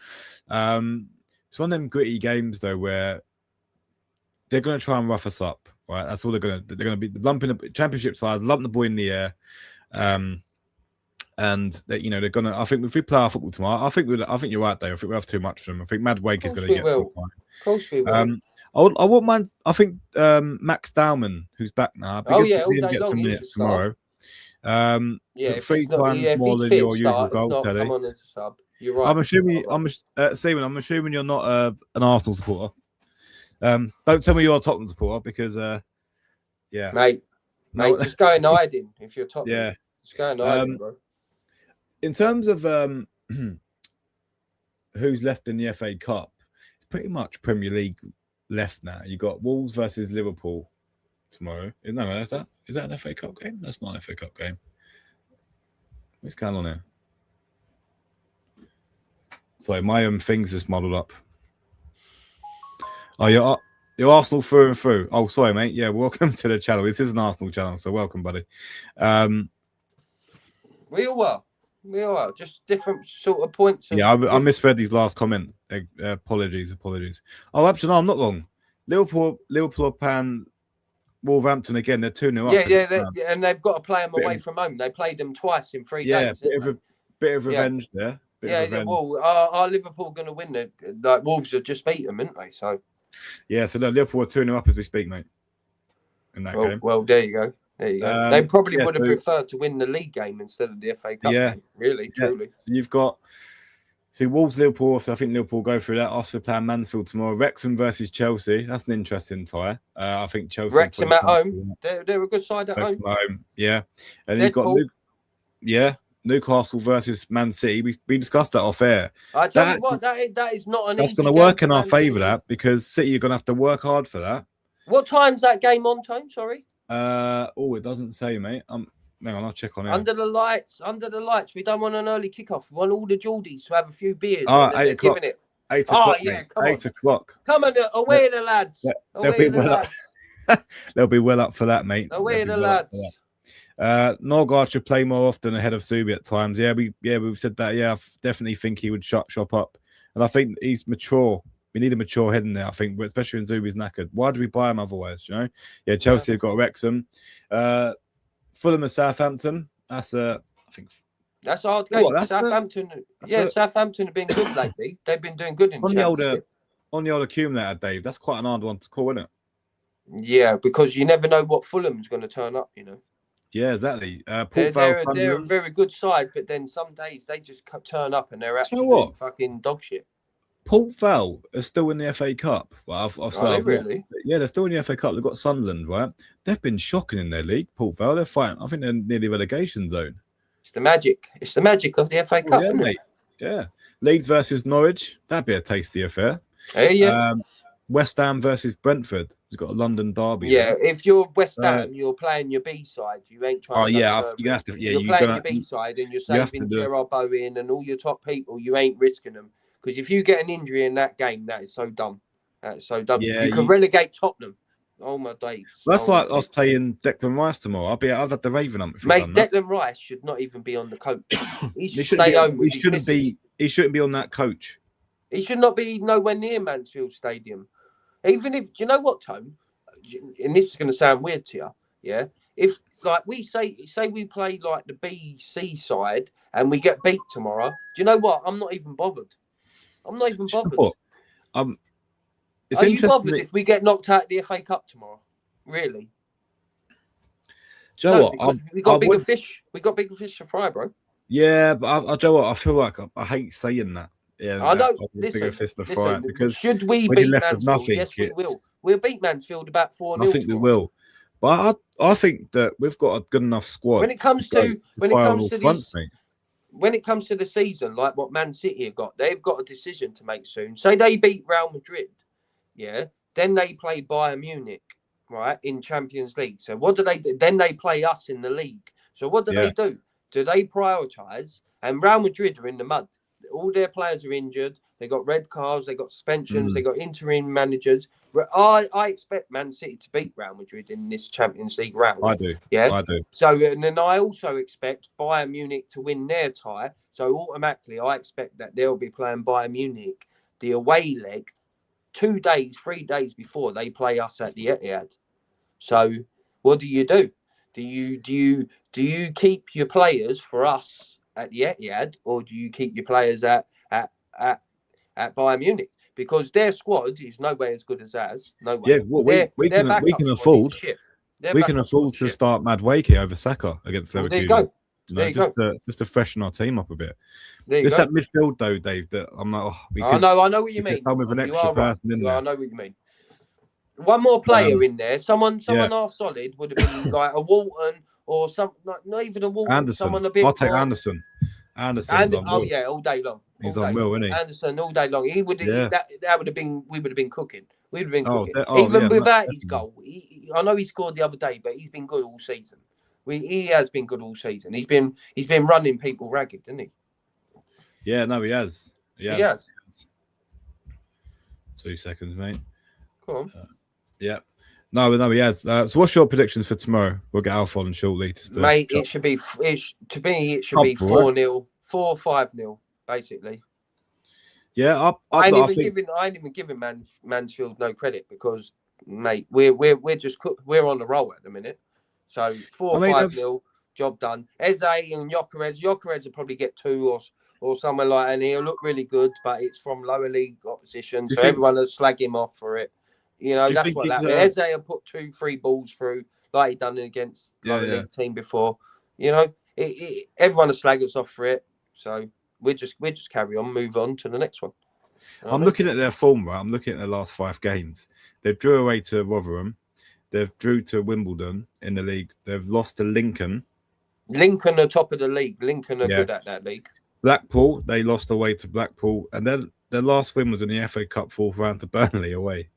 It's one of them gritty games though where they're going to try and rough us up, right? That's all they're going to be lumping the championship side, lump the ball in the air, and that they're going to. I think if we play our football tomorrow, I think you're right, Dave. I think we have too much for them. I think Mad Wake is going to get some time. Of course we will. I wouldn't mind. I think Max Dowman, who's back now, I'd be good to see him get some minutes tomorrow. 3 times more than your usual goal, Sally. You're right. I'm assuming you're not an Arsenal supporter. Don't tell me you're a Tottenham supporter because mate, just go and hiding if you're Tottenham. Yeah, just go and hiding, bro. In terms of who's left in the FA Cup, it's pretty much Premier League left now. You got Wolves versus Liverpool tomorrow. No, is that an FA Cup game? That's not an FA Cup game. What's going on here? Sorry, my things just muddled up. Oh, you're Arsenal through and through. Oh, sorry, mate. Yeah, welcome to the channel. This is an Arsenal channel, so welcome, buddy. We all are. Just different sort of points. I misread his last comment. Apologies. Oh, actually, no, I'm not wrong. Liverpool are playing Wolverhampton again. They're 2-0 up. Yeah, and they've got to play them away from home. They played them twice in 3 days. Yeah, bit of revenge there. Well, are Liverpool going to win it? Like Wolves have just beat them, haven't they? So Liverpool are 2-0 up as we speak, mate. In that game. Well, there you go. They probably would have preferred to win the league game instead of the FA Cup. Yeah, game. Really, truly. So you've got Wolves, Liverpool. So I think Liverpool go through that. After playing Mansfield tomorrow, Wrexham versus Chelsea. That's an interesting tie. I think Chelsea. Wrexham at home. They're a good side at home. Yeah, and you've got Newcastle versus Man City. We discussed that off air. I tell you what, that is not an. That's going to work in our favour, that because City are going to have to work hard for that. What time's that game on, Tone? Sorry. It doesn't say, mate. Hang on, I'll check on it. Under the lights. We don't want an early kickoff. We want all the Geordies to have a few beers. 8 o'clock. 8 o'clock. Yeah, come 8 o'clock. Come on, away the lads. They'll be well up for that, mate. Away the lads. Norgard should play more often ahead of Subi at times. We've said that. I definitely think he would shut shop up, and I think he's mature. We need a mature head in there, I think, especially when Zubi's knackered. Why do we buy him otherwise? Chelsea have got Wrexham. Fulham and Southampton. That's I think that's a hard game. Southampton. Southampton have been good lately. They've been doing good in on the old accumulator, Dave. That's quite an hard one to call, isn't it? Yeah, because you never know what Fulham's going to turn up. Yeah, exactly. They're a very good side, but then some days they just turn up and they're actually fucking dog shit. Port Vale are still in the FA Cup. Well, really? Yeah, they're still in the FA Cup. They've got Sunderland, right? They've been shocking in their league. Port Vale, they're fighting. I think they're near the relegation zone. It's the magic. It's the magic of the FA Cup, isn't it? Yeah. Leeds versus Norwich. That'd be a tasty affair. Yeah. West Ham versus Brentford. You've got a London derby. Yeah, if you're West Ham, you're playing your B side. You ain't trying. You're gonna have to. Yeah, you're playing your B side, and you're saving Gerard Bowen and all your top people. You ain't risking them. Because if you get an injury in that game, that is so dumb. Yeah, you can relegate Tottenham. Oh my days! That's like us playing Declan Rice tomorrow. I've had the Raven up. Mate, Declan Rice should not even be on the coach. He should stay home. He shouldn't be on that coach. He should not be nowhere near Mansfield Stadium. Even if, do you know what, Tone? And this is going to sound weird to you, yeah. If like we say we play like the BC side and we get beat tomorrow, do you know what? I'm not even bothered. It's Are you bothered if we get knocked out of the FA Cup tomorrow? Really? Do you know No, what? because we I got bigger would. fish. We got bigger fish to fry, bro. Yeah, but do you know what? I feel like I hate saying that. Yeah, I that know. I was a bigger Listen, fist to fry it listen. because Should we when you're beat left with Mansfield? nothing, Yes, we will. it's. We'll beat Mansfield about 4-0 I think we tomorrow. will. But I think that we've got a good enough squad When it comes to fire on all fronts, this, mate. when it comes to the season, like what Man City have got, they've got a decision to make soon. Say they beat Real Madrid, yeah, then they play Bayern Munich, right, in Champions League. So what do they do? Then they play us in the league. So what do Yeah. they do? Do they prioritise? And Real Madrid are in the mud. All their players are injured. They got red cards. They got suspensions. They got interim managers. I expect Man City to beat Real Madrid in this Champions League round. I do. Yeah. I do. So and then I also expect Bayern Munich to win their tie. So automatically, I expect that they'll be playing Bayern Munich the away leg 2 days, 3 days before they play us at the Etihad. So what do you do? Do you keep your players for us at the Etihad, or do you keep your players at Bayern Munich? Because their squad is nowhere as good as ours. No way. Yeah, well, we can afford to start Madueke over Saka against Leverkusen. Well, there you go. Just to freshen our team up a bit. There you Just go. that midfield though, Dave. That I'm like, I know what you mean. With an extra person in there. I know what you mean. One more player in there. Someone half solid would have been like a Walton or some, not even a Walton. Anderson. Someone a bit. I'll take Anderson. Oh yeah, all day long. He's unreal, isn't he? Anderson all day long. He would. Yeah. That would have been. We would have been cooking. We'd have been cooking. Even without his goal. I know he scored the other day, but he's been good all season. He has been good all season. He's been running people ragged, hasn't he? Yeah, no, he has. He has. 2 seconds, mate. Come on. Yeah. No, he has. So what's your predictions for tomorrow? We'll get Alfie on shortly. Mate, it should be 4-0, 4-5-0, basically. Yeah, I ain't even giving Mansfield no credit because, mate, we're on the roll at the minute. So 4-5-0, job done. Eze and Gyökeres will probably get 2 or something like that, and he'll look really good, but it's from lower league opposition, so everyone will slag him off for it. You know, that's what that means. Eze will put 2-3 balls through like he done against lower league team before. You know, everyone will slag us off for it. So we just carry on, move on to the next one. I'm looking at their form, right? I'm looking at their last 5 games. They've drew away to Rotherham. They've drew to Wimbledon in the league. They've lost to Lincoln. Lincoln are top of the league. Lincoln are good at that league. Blackpool, they lost away to Blackpool. And then their last win was in the FA Cup 4th round to Burnley away.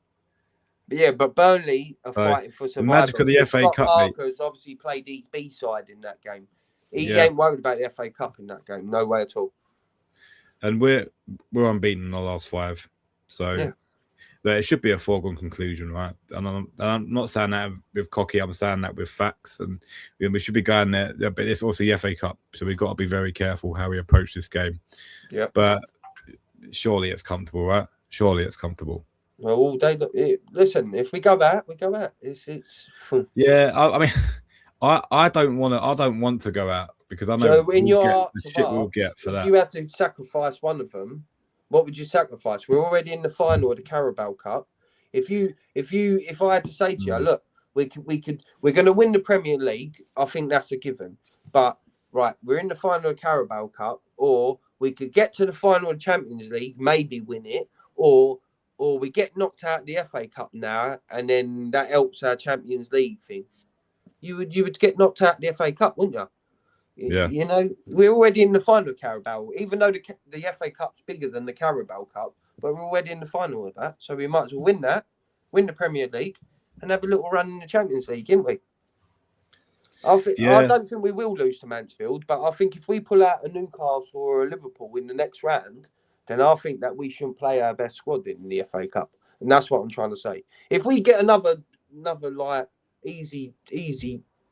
Yeah, but Burnley are fighting for survival. The magic of the FA Cup, Parker's obviously played his B-side in that game. He ain't worried about the FA Cup in that game. No way at all. And we're unbeaten in the last 5. So it should be a foregone conclusion, right? And I'm not saying that with cocky. I'm saying that with facts. And we should be going there. But it's also the FA Cup. So we've got to be very careful how we approach this game. Yeah. But surely it's comfortable, right? Surely it's comfortable. Well, all day. Listen, if we go out, we go out. It's. Yeah, I mean, I don't want to go out because I know we'll get for that. If you had to sacrifice one of them, what would you sacrifice? We're already in the final of the Carabao Cup. If I had to say to you, look, we're going to win the Premier League. I think that's a given. But right, we're in the final of the Carabao Cup, or we could get to the final of the Champions League, maybe win it, or we get knocked out of the FA Cup now, and then that helps our Champions League thing. You would get knocked out of the FA Cup, wouldn't you? Yeah. You know, we're already in the final of Carabao, even though the FA Cup's bigger than the Carabao Cup, but we're already in the final of that, so we might as well win that, win the Premier League, and have a little run in the Champions League, didn't we? I don't think we will lose to Mansfield, but I think if we pull out a Newcastle or a Liverpool in the next round, then I think that we shouldn't play our best squad in the FA Cup. And that's what I'm trying to say. If we get another like easy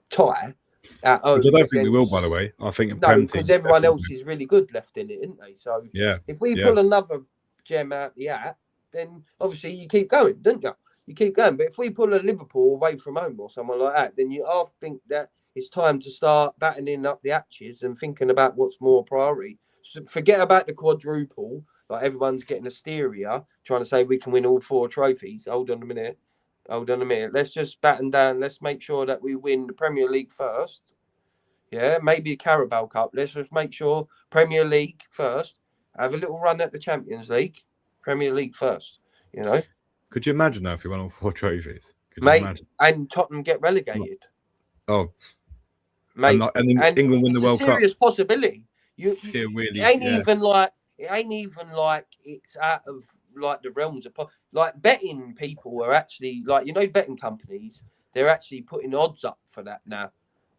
tie at home. Which I don't think we will, by the way. I think because everyone else is really good left in it, isn't they? So if we pull another gem out the hat, then obviously you keep going, don't you? You keep going. But if we pull a Liverpool away from home or someone like that, then I think that it's time to start battening up the hatches and thinking about what's more priority. So forget about the quadruple. Like everyone's getting hysteria, trying to say we can win all 4 trophies. Hold on a minute. Hold on a minute. Let's just batten down. Let's make sure that we win the Premier League first. Yeah, maybe a Carabao Cup. Let's just make sure Premier League first. Have a little run at the Champions League. Premier League first. You know, Could you imagine now if you won all 4 trophies? Could you mate, imagine? and Tottenham get relegated, Oh, mate. and England win the World It's a serious Cup. possibility. It really, it ain't even like it's out of like the realms of like betting people are actually like, you know, betting companies, they're actually putting odds up for that now.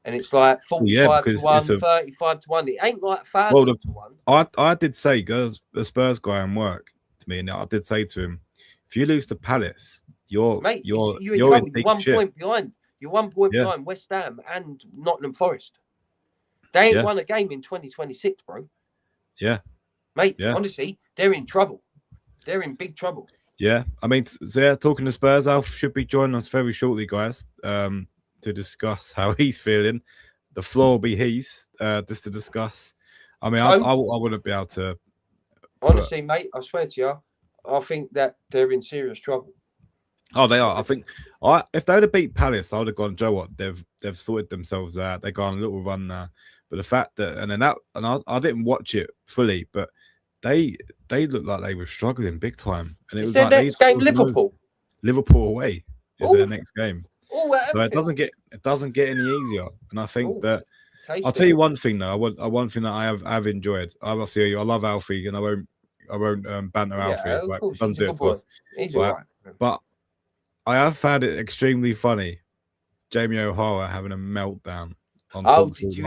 And it's like 45 to 1, 35 to 1. It ain't like 1,000 to 1. I did say, girls, a Spurs guy in work to me, and I did say to him, if you lose to Palace, you're in You're deep 1 shit. point behind. You're 1 point behind West Ham and Nottingham Forest. They ain't won a game in 2026, bro. Yeah. Mate, honestly, they're in trouble. They're in big trouble. Yeah. I mean, so yeah, talking to Spurs, Alf should be joining us very shortly, guys, to discuss how he's feeling. The floor will be his, just to discuss. I mean, I wouldn't be able to. Honestly, mate, I swear to you, I think that they're in serious trouble. Oh, they are. I think if they would have beat Palace, I would have gone, Joe, what? They've sorted themselves out. They got on a little run now. But the fact that, I didn't watch it fully, but they looked like they were struggling big time. And it was their like next game, Liverpool. Liverpool away is their next game. So it doesn't get any easier. And I think that I'll tell you one thing though. One thing that I've enjoyed. I love Alfie, and I won't banter Alfie. Right? He doesn't do it to us. He's all right. But I have found it extremely funny. Jamie O'Hara having a meltdown. Did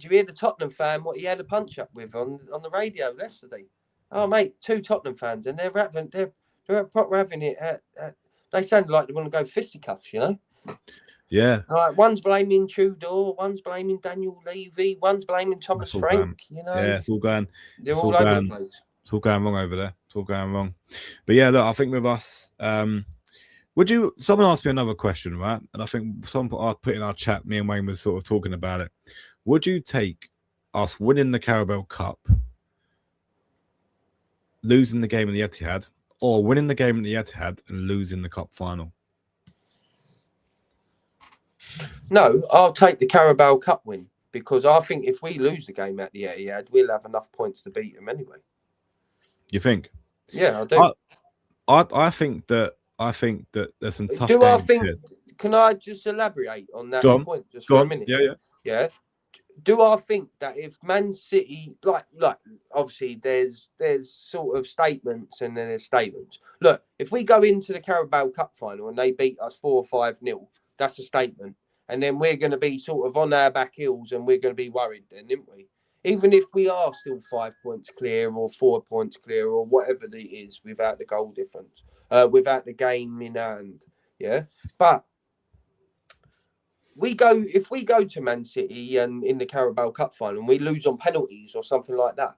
you hear the Tottenham fan what he had a punch up with on the radio yesterday? Oh mate, 2 Tottenham fans, and they're proper having it at they sound like they want to go fisticuffs, you know? Yeah. Like one's blaming Tudor, one's blaming Daniel Levy, one's blaming Thomas Frank, you know? Yeah, it's all going. They're all over the place. It's all going wrong over there. It's all going wrong. But yeah, look, I think with us, someone asked me another question, right? And I think I put in our chat, me and Wayne was sort of talking about it. Would you take us winning the Carabao Cup, losing the game in the Etihad, or winning the game in the Etihad and losing the cup final? No, I'll take the Carabao Cup win, because I think if we lose the game at the Etihad, we'll have enough points to beat them anyway. You think? Yeah, I do. I think that there's some tough games here. Can I just elaborate on that point just for a minute? Yeah. Do I think that if Man City, like obviously there's sort of statements and then there's statements. Look, if we go into the Carabao Cup final and they beat us 4 or 5-0, that's a statement. And then we're going to be sort of on our back heels and we're going to be worried then, aren't we? Even if we are still 5 points clear or 4 points clear or whatever it is without the goal difference, without the game in hand. Yeah. But if we go to Man City and in the Carabao Cup final and we lose on penalties or something like that,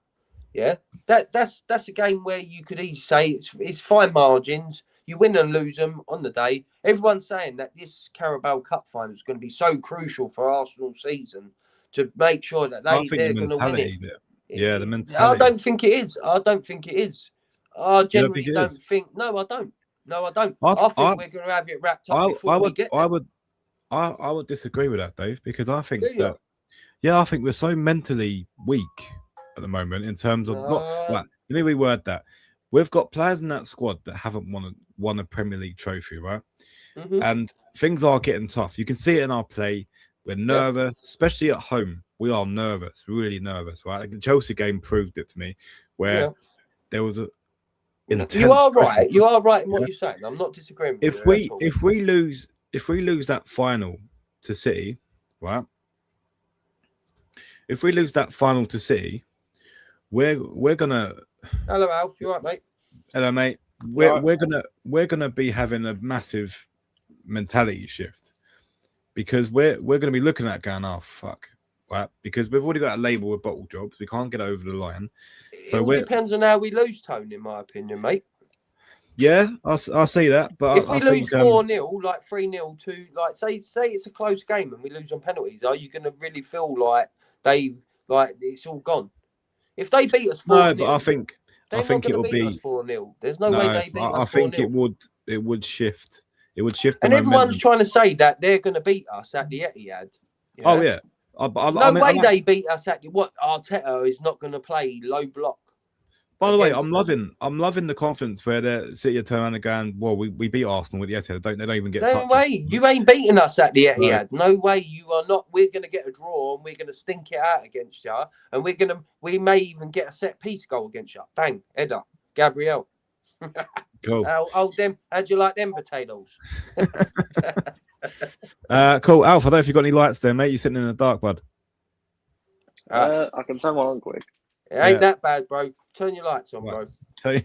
yeah, that's a game where you could easily say it's fine margins. You win and lose them on the day. Everyone's saying that this Carabao Cup final is going to be so crucial for Arsenal season to make sure that they're going to win it. Yeah, the mentality. I don't think it is. I generally don't think. No, I don't. I think we're going to have it wrapped up before we get there. I would disagree with that, Dave, because I think I think we're so mentally weak at the moment in terms of let me reword that. We've got players in that squad that haven't won a Premier League trophy, right? Mm-hmm. And things are getting tough. You can see it in our play. We're nervous, especially at home. We are nervous, really nervous, right? Like the Chelsea game proved it to me, where there was a. You are right. You are right in what you're saying. I'm not disagreeing with you. If we lose that final to City, right? If we lose that final to City, we're gonna. Hello, Alf. You all right, mate? Hello, mate. We're gonna be having a massive mentality shift because we're gonna be looking at going, oh fuck, right? Because we've already got a label with bottle jobs. We can't get over the line. So it depends on how we lose, Tone, in my opinion, mate. Yeah, I'll say that. But if we lose 4-0, like 3-0 to like say it's a close game and we lose on penalties, are you going to really feel like it's all gone? If they beat us 4-0, no, but I think it will be 4-0. There's no way they beat us 4-0. I think it would shift. It would shift the And everyone's momentum. trying to say that they're going to beat us at the Etihad. Oh yeah. No way they beat us at the what? Arteta is not going to play low block. By the way, I'm loving the confidence where the City are turning around and going, well, we beat Arsenal with the Etihad. They don't even get no way. You ain't beating us at the Etihad. No way. You are not. We're going to get a draw and we're going to stink it out against you. And we may even get a set piece goal against you. Bang, header, Gabriel. Cool. How'd you like them potatoes? Cool. Alf, I don't know if you've got any lights there, mate. You're sitting in the dark, bud. I can turn one on quick. It ain't that bad, bro. Turn your lights on, bro. There you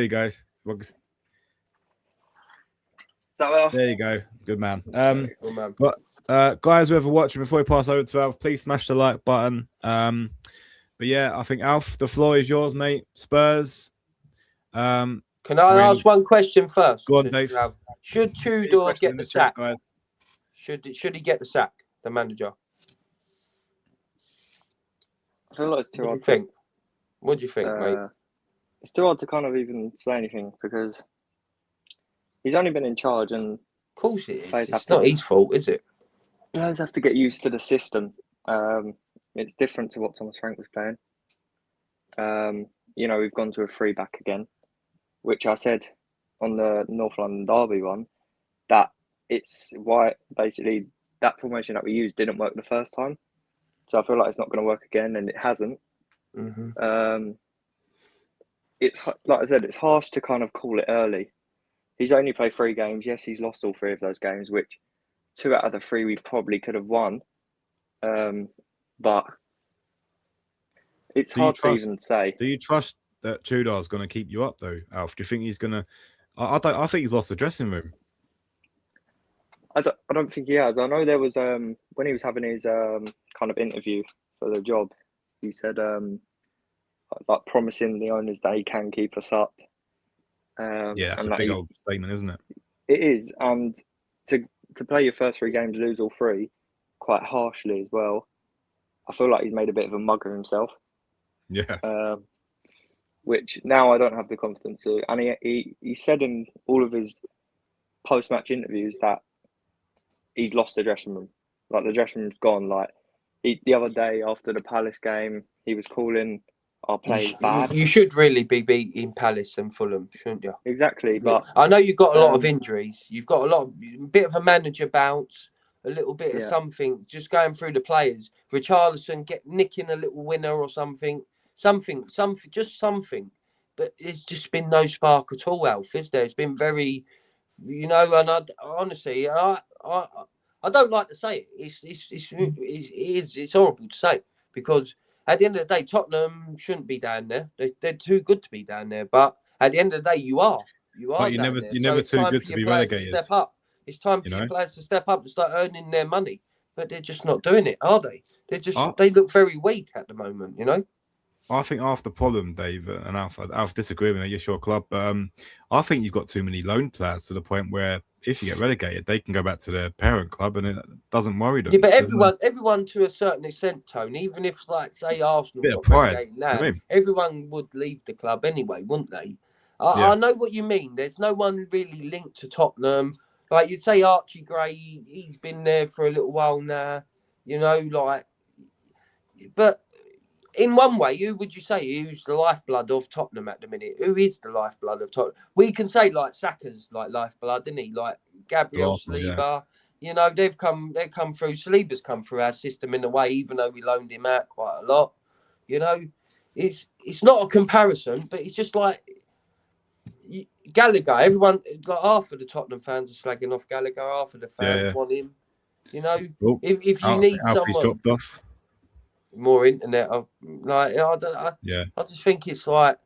go. There you go. Good man. But guys, whoever watching, before we pass over to Alf, please smash the like button. But yeah, I think Alf, the floor is yours, mate. Spurs. Can I ask one question first? Go on, Dave. Should Tudor get the sack? Should he get the sack, the manager? I feel like it's too hard. What do you think, mate? It's too hard to kind of even say anything because he's only been in charge, and of course it is. It's not his fault, is it? Players have to get used to the system. It's different to what Thomas Frank was playing. We've gone to a 3-back again, which I said on the North London Derby one, that it's why basically that formation that we used didn't work the first time. So I feel like it's not going to work again, and it hasn't. Mm-hmm. It's like I said, it's harsh to kind of call it early. He's only played 3 games. Yes, he's lost all 3 of those games, which 2 out of the 3 we probably could have won. But it's hard to even say. Do you trust that Tudor's going to keep you up, though, Alf? Do you think he's going to? I think he's lost the dressing room. I don't think he has. I know there was when he was having his kind of interview for the job, he said like promising the owners that he can keep us up. It's a big old statement, isn't it? It is, and to play your first 3 games, lose all 3, quite harshly as well. I feel like he's made a bit of a mug of himself. Yeah. Which now I don't have the confidence to. And he said in all of his post-match interviews that he's lost the dressing room. Like, the dressing room's gone. Like, the other day after the Palace game, he was calling our players bad. You should really be beating Palace and Fulham, shouldn't you? Exactly, but I know you've got a lot of injuries. You've got a bit of a manager bounce, a little bit of something, just going through the players. Richarlison nicking a little winner or something. Just something. But there's just been no spark at all, Alf, is there? It's been very, and honestly, I don't like to say it. It's horrible to say, because at the end of the day, Tottenham shouldn't be down there. They're too good to be down there. But at the end of the day, you are. But you're never too good to be relegated. Step up. It's time for your players to step up and start earning their money. But they're just not doing it, are they? They look very weak at the moment, I think half the problem, Dave, and Alf disagree with me, yes, your club, but I think you've got too many loan players to the point where if you get relegated, they can go back to their parent club and it doesn't worry them. Yeah, but everyone to a certain extent, Tony, even if, like, say, Arsenal got relegated now, everyone would leave the club anyway, wouldn't they? I know what you mean. There's no one really linked to Tottenham. Like, you'd say Archie Gray, he's been there for a little while now, but in one way, who would you say who's the lifeblood of Tottenham at the minute? Who is the lifeblood of Tottenham? We can say, like, Saka's like lifeblood, isn't he? Like Gabriel Saliba, they've come through. Saliba's come through our system in a way, even though we loaned him out quite a lot. It's not a comparison, but it's just like Gallagher. Everyone, like, half of the Tottenham fans are slagging off Gallagher. Half of the fans want him. If you need Alfie's someone dropped off. More internet, I just think it's like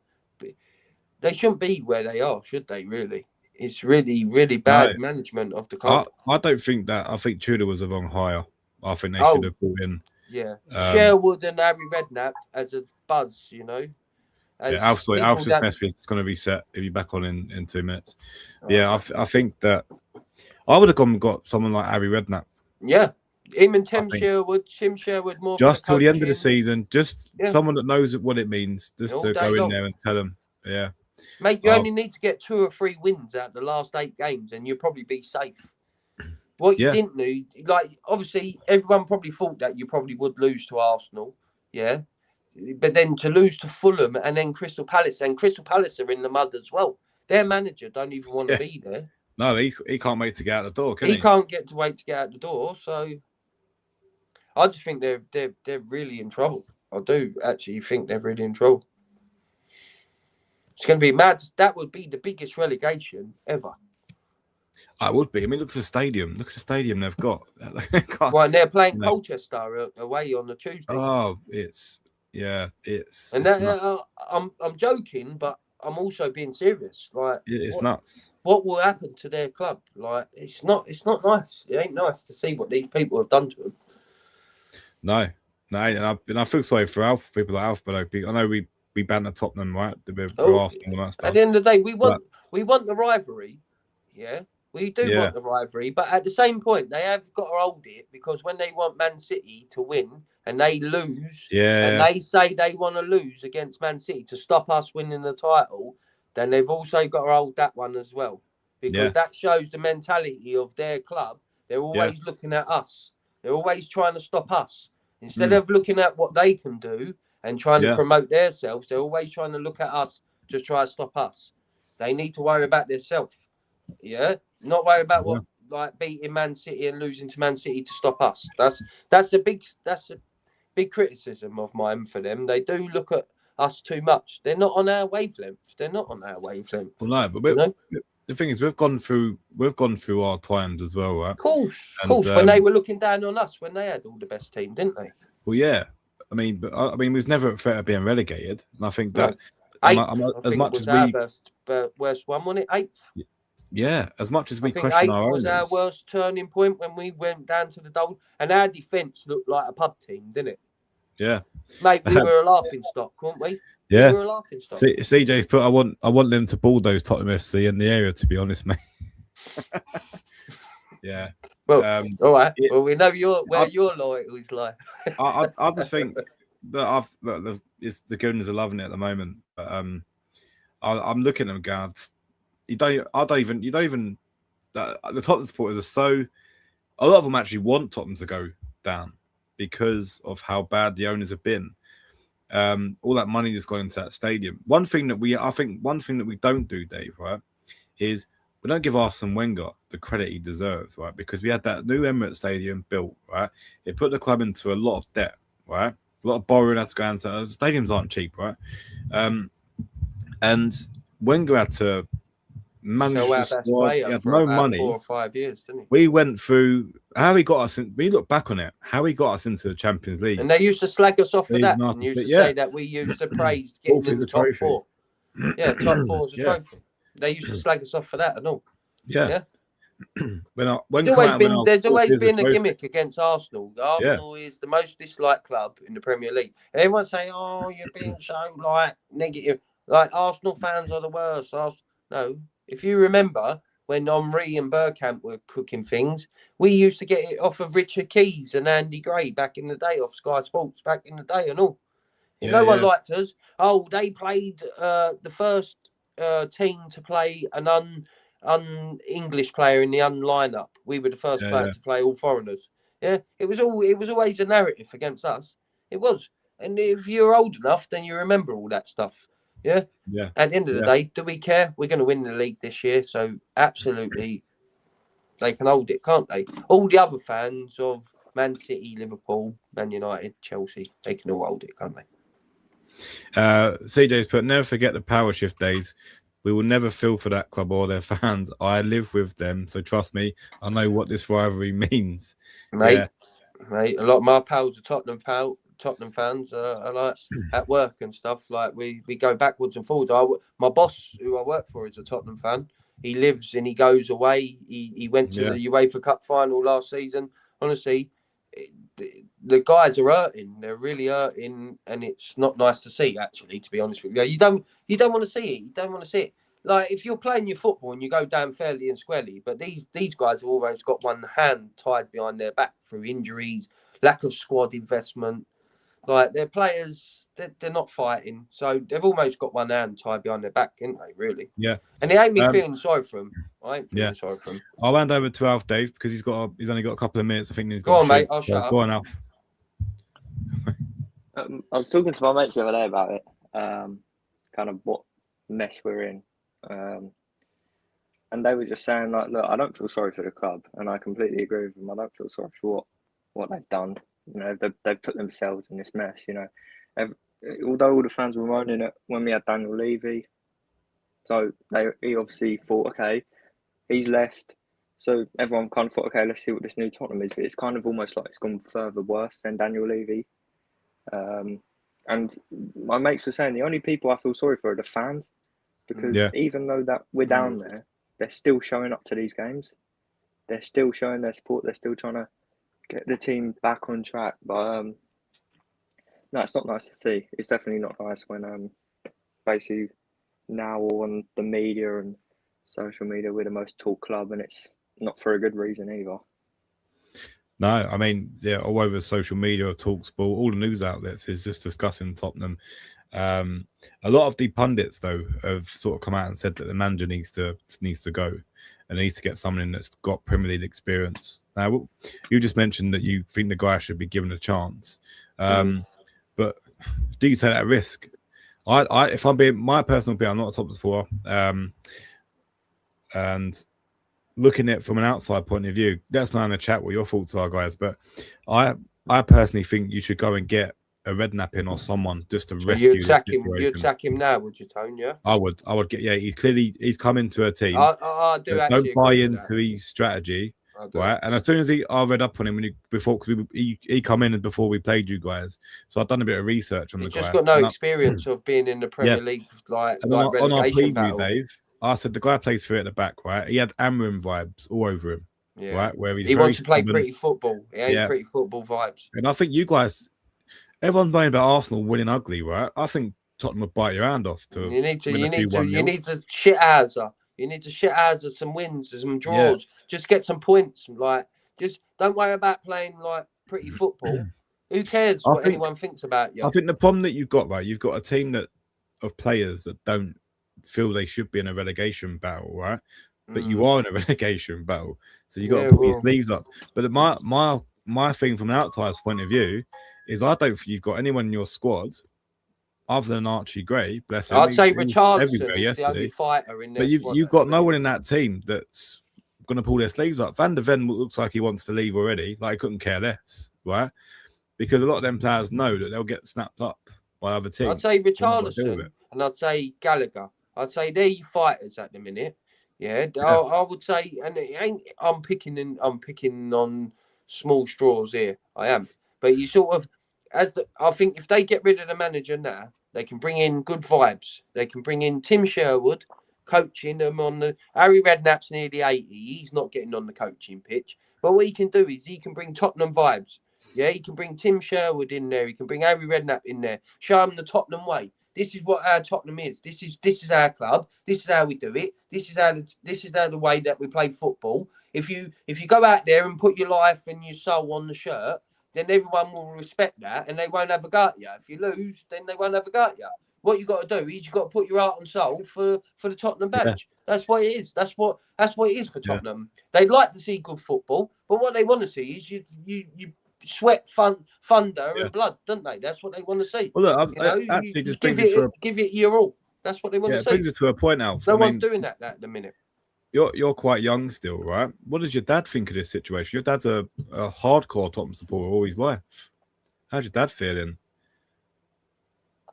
they shouldn't be where they are, should they? Really, it's really, really bad management of the club. I don't think that. I think Tudor was the wrong hire. I think they should have brought in. Yeah, Sherwood and Harry Redknapp as a buzz, Alf's just messed with. It's going to reset. He'll be back on in 2 minutes. I think that I would have gone and got someone like Harry Redknapp. Yeah. Him and Tim Sherwood more. Just till the end of the season, someone that knows what it means, just to go in there and tell them. Yeah. Mate, you only need to get 2 or 3 wins out the last 8 games and you'll probably be safe. What you didn't do, like, obviously, everyone probably thought that you probably would lose to Arsenal, yeah? But then to lose to Fulham and then Crystal Palace, and Crystal Palace are in the mud as well. Their manager don't even want to be there. No, he can't wait to get out the door, can he? He can't wait to get out the door, so I just think they're really in trouble. I do actually think they're really in trouble. It's going to be mad. That would be the biggest relegation ever. It would be. I mean, look at the stadium. Look at the stadium they've got. Well, and they're playing Colchester away on the Tuesday. Oh, it's. And I'm joking, but I'm also being serious. Like, it's nuts. What will happen to their club? Like, it's not nice. It ain't nice to see what these people have done to them. No, and I feel sorry for people like Alfie. I know we banter Tottenham, right? We're Arsenal and that stuff. At the end of the day, we want the rivalry. Yeah, we do want the rivalry, but at the same point, they have got to hold it, because when they want Man City to win and they lose, and they say they want to lose against Man City to stop us winning the title, then they've also got to hold that one as well, because that shows the mentality of their club. They're always looking at us. They're always trying to stop us. Instead of looking at what they can do and trying to promote themselves, they're always trying to look at us to try to stop us. They need to worry about themselves. Yeah? Not worry about what, like, beating Man City and losing to Man City to stop us. That's a big criticism of mine for them. They do look at us too much. They're not on our wavelength. Well, no, but the thing is, we've gone through our times as well, right? Of course. When they were looking down on us, when they had all the best team, didn't they? Well, yeah. I mean, we was never a threat of being relegated, and I think that as much as we worst one, wasn't it? 8th. Yeah, as much as we question our owners, was our worst turning point when we went down to the Dole, and our defence looked like a pub team, didn't it? Yeah, mate, we were a laughing stock, weren't we? Yeah, we were a laughing stock. CJ's put. I want them to bulldoze Tottenham FC in the area. To be honest, mate. Yeah. Well, all right. Well, we know your loyalties lie. I just think that the Gooners are loving it at the moment. But I'm looking at them going, you don't even. The Tottenham supporters are so. A lot of them actually want Tottenham to go down because of how bad the owners have been. All that money that's gone into that stadium. One thing that we don't do, Dave, right, is we don't give Arsene Wenger the credit he deserves, right? Because we had that new Emirates Stadium built, right? It put the club into a lot of debt, right? A lot of borrowing had to go into. Stadiums aren't cheap, right? And Wenger had to manage the squad. He had no money. 4 or 5 years, didn't he? We went through how he got us in. We look back on it, how he got us into the Champions League. And they used to slag us off for that. And used to say that we used to praise getting in the top 4. Yeah, top 4 is a trophy. They used to slag us off for that and all. Yeah. There's always been a gimmick against Arsenal. Arsenal is the most disliked club in the Premier League. And everyone's saying, "Oh, you're being so negative. Like Arsenal fans are the worst." No, if you remember when Henry and Bergkamp were cooking things, we used to get it off of Richard Keys and Andy Gray back in the day, off Sky Sports back in the day and all. No one liked us. Oh, they played the first team to play an un-English player in the lineup. We were the first player to play all foreigners. Yeah, it was always a narrative against us. It was, and if you're old enough, then you remember all that stuff. Yeah. At the end of the day, do we care? We're going to win the league this year, so absolutely, they can hold it, can't they? All the other fans of Man City, Liverpool, Man United, Chelsea, they can all hold it, can't they? CJ's put, never forget the power shift days. We will never feel for that club or their fans. I live with them, so trust me, I know what this rivalry means. Mate, a lot of my pals are Tottenham fans are like at work and stuff. Like we go backwards and forwards. My boss, who I work for, is a Tottenham fan. He lives and he goes away. He went to the UEFA Cup final last season. Honestly, the guys are hurting. They're really hurting, and it's not nice to see. Actually, to be honest with you, you don't want to see it. You don't want to see it. Like if you're playing your football and you go down fairly and squarely, but these guys have always got one hand tied behind their back through injuries, lack of squad investment. Like their players, they're not fighting, so they've almost got one hand tied behind their back, ain't they? Really? Yeah. And it ain't me feeling sorry for them. I ain't feeling sorry for them. I'll hand over to Alf, Dave, because he's only got a couple of minutes. I think he's got. Go on, mate. I'll shut up. Go on, Alf. I was talking to my mates the other day about it, kind of what mess we're in, and they were just saying like, look, I don't feel sorry for the club, and I completely agree with them. I don't feel sorry for what they've done. You know, they've put themselves in this mess. You know, although all the fans were moaning it when we had Daniel Levy, so he obviously thought, okay, he's left. So everyone kind of thought, okay, let's see what this new Tottenham is. But it's kind of almost like it's gone further worse than Daniel Levy. And my mates were saying the only people I feel sorry for are the fans, because even though that we're down there, they're still showing up to these games. They're still showing their support. They're still trying to get the team back on track. But no, it's not nice to see. It's definitely not nice when basically now on the media and social media we're the most talked club, and it's not for a good reason either. No, I mean, all over social media or Talksport, all the news outlets is just discussing Tottenham. A lot of the pundits, though, have sort of come out and said that the manager needs to go and needs to get someone in that's got Premier League experience. Now, you just mentioned that you think the guy should be given a chance, but do you take that risk? If I'm being my personal opinion, I'm not a top supporter, and looking at it from an outside point of view, let's know in the chat what your thoughts are, guys. But I personally think you should go and get a Redknapp in or someone just to rescue. You attack him now, would you, Tone? Yeah, I would get. Yeah, he's come into a team. I do actually don't buy into his strategy, right? And as soon as I read up on him before he come in and before we played you guys, so I've done a bit of research on the guy. He's just got no experience of being in the Premier League, like on our preview, battle. Dave. I said the guy plays three at the back, right? He had Amram vibes all over him, right? Where he wants to play pretty football. He ain't pretty football vibes. And I think you guys, everyone's moaning about Arsenal winning ugly, right? I think Tottenham would bite your hand off. You need to shit Hazard. You need to shit Hazard some wins, some draws. Just get some points. Like, just don't worry about playing like pretty football. Who cares what anyone thinks about you? I think the problem that you've got, right? You've got a team of players that don't feel they should be in a relegation battle, right? But you are in a relegation battle, so you got to put your sleeves up. But my thing from an outsider's point of view is I don't think you've got anyone in your squad other than Archie Gray. Bless him. I'd say Richarlison is the only fighter in there. But you've got no one in that team that's going to pull their sleeves up. Van der Ven looks like he wants to leave already. Like, he couldn't care less, right? Because a lot of them players know that they'll get snapped up by other teams. I'd say Richarlison and I'd say Gallagher. I'd say they're your fighters at the minute. Yeah. I would say, and it ain't. I'm picking on small straws here. I am, but you sort of, I think if they get rid of the manager now, they can bring in good vibes. They can bring in Tim Sherwood, coaching them on the. Harry Redknapp's nearly 80. He's not getting on the coaching pitch. But what he can do is he can bring Tottenham vibes. Yeah, he can bring Tim Sherwood in there. He can bring Harry Redknapp in there. Show him the Tottenham way. This is what our Tottenham is. This is our club. This is how we do it. This is how the way that we play football. If you go out there and put your life and your soul on the shirt, then everyone will respect that and they won't have a go at you. If you lose, then they won't have a go at you. What you got to do is you got to put your heart and soul for the Tottenham badge. Yeah. That's what it is. That's what it is for Tottenham. Yeah. They like to see good football, but what they want to see is you sweat, thunder, and blood, don't they? That's what they want to see. Well, look, actually just give it your all. That's what they want to see. It brings it to a point now. No one's doing that at the minute. You're quite young still, right? What does your dad think of this situation? Your dad's a hardcore Tottenham supporter all his life. How's your dad feeling?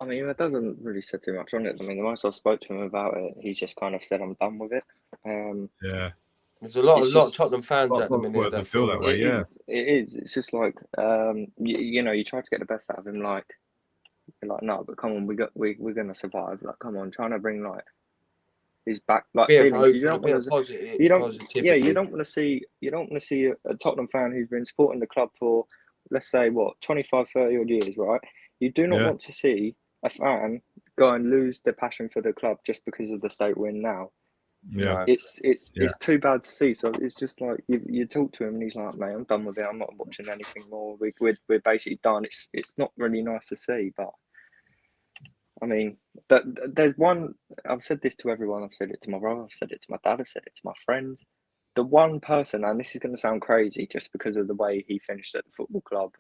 I mean, my dad hasn't really said too much on it. I mean, the most I spoke to him about it, he's just kind of said, "I'm done with it." Yeah. There's a lot of Tottenham fans at the minute that feel that way. It is. It's just like you try to get the best out of him. Like, you're like, no, but come on, we're gonna survive. Like, come on, trying to bring like his back like feelings. You don't want to see a Tottenham fan who's been supporting the club for, let's say, 25, 30 odd years, right? You do not want to see a fan go and lose their passion for the club just because of the state we're in now. Yeah. It's too bad to see. So it's just like you talk to him and he's like, mate, I'm done with it. I'm not watching anything more. We're basically done. It's not really nice to see, but I mean, there's one. I've said this to everyone. I've said it to my brother. I've said it to my dad. I've said it to my friends. The one person, and this is going to sound crazy just because of the way he finished at the football club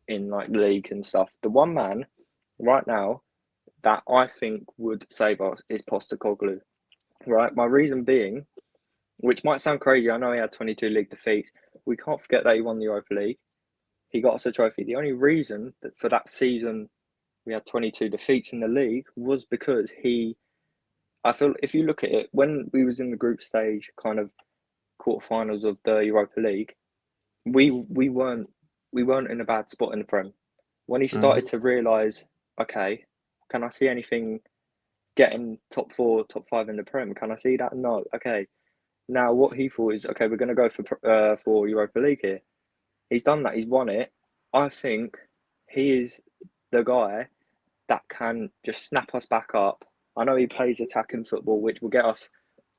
in like league and stuff. The one man right now that I think would save us is Postecoglou. Right, my reason being, which might sound crazy, I know he had 22 league defeats. We can't forget that he won the Europa League. He got us a trophy. The only reason that for that season we had 22 defeats in the league was because I feel if you look at it, when we was in the group stage, kind of quarterfinals of the Europa League, we weren't in a bad spot in the Prem. When he started to realise, okay, can I see anything getting top 4, top 5 in the Prem? Can I see that? No. Okay. Now what he thought is, okay, we're going to go for Europa League here. He's done that. He's won it. I think he is the guy that can just snap us back up. I know he plays attacking football, which will get us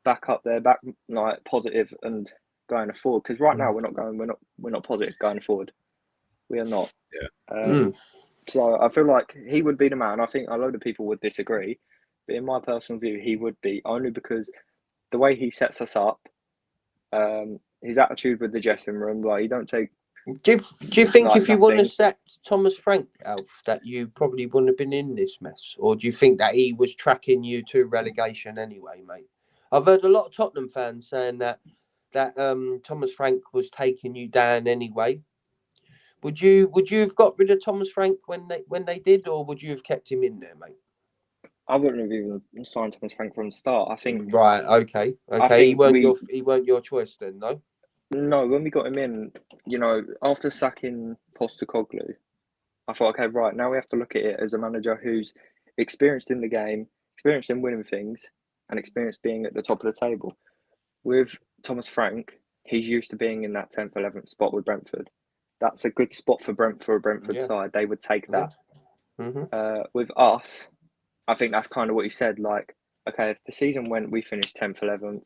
back up there, back like positive and going forward. Because right now we're not positive going forward. We are not. Yeah. So I feel like he would be the man. I think a load of people would disagree, but in my personal view, he would be, only because the way he sets us up, his attitude with the dressing room, like he don't take. Do you think like if you wouldn't nothing. have sacked Thomas Frank, Alf, that you probably wouldn't have been in this mess? Or do you think that he was tracking you to relegation anyway, mate? I've heard a lot of Tottenham fans saying that Thomas Frank was taking you down anyway. Would you have got rid of Thomas Frank when they did, or would you have kept him in there, mate? I wouldn't have even signed Thomas Frank from the start. I think. Right. Okay. He weren't your choice then, no. No, when we got him in, after sacking Postecoglou, I thought, okay, right, now we have to look at it as a manager who's experienced in the game, experienced in winning things, and experienced being at the top of the table. With Thomas Frank, he's used to being in that 10th, 11th spot with Brentford. That's a good spot for a Brentford side. They would take that. With us, I think that's kind of what he said. Like, okay, if the season went, we finished 10th, 11th,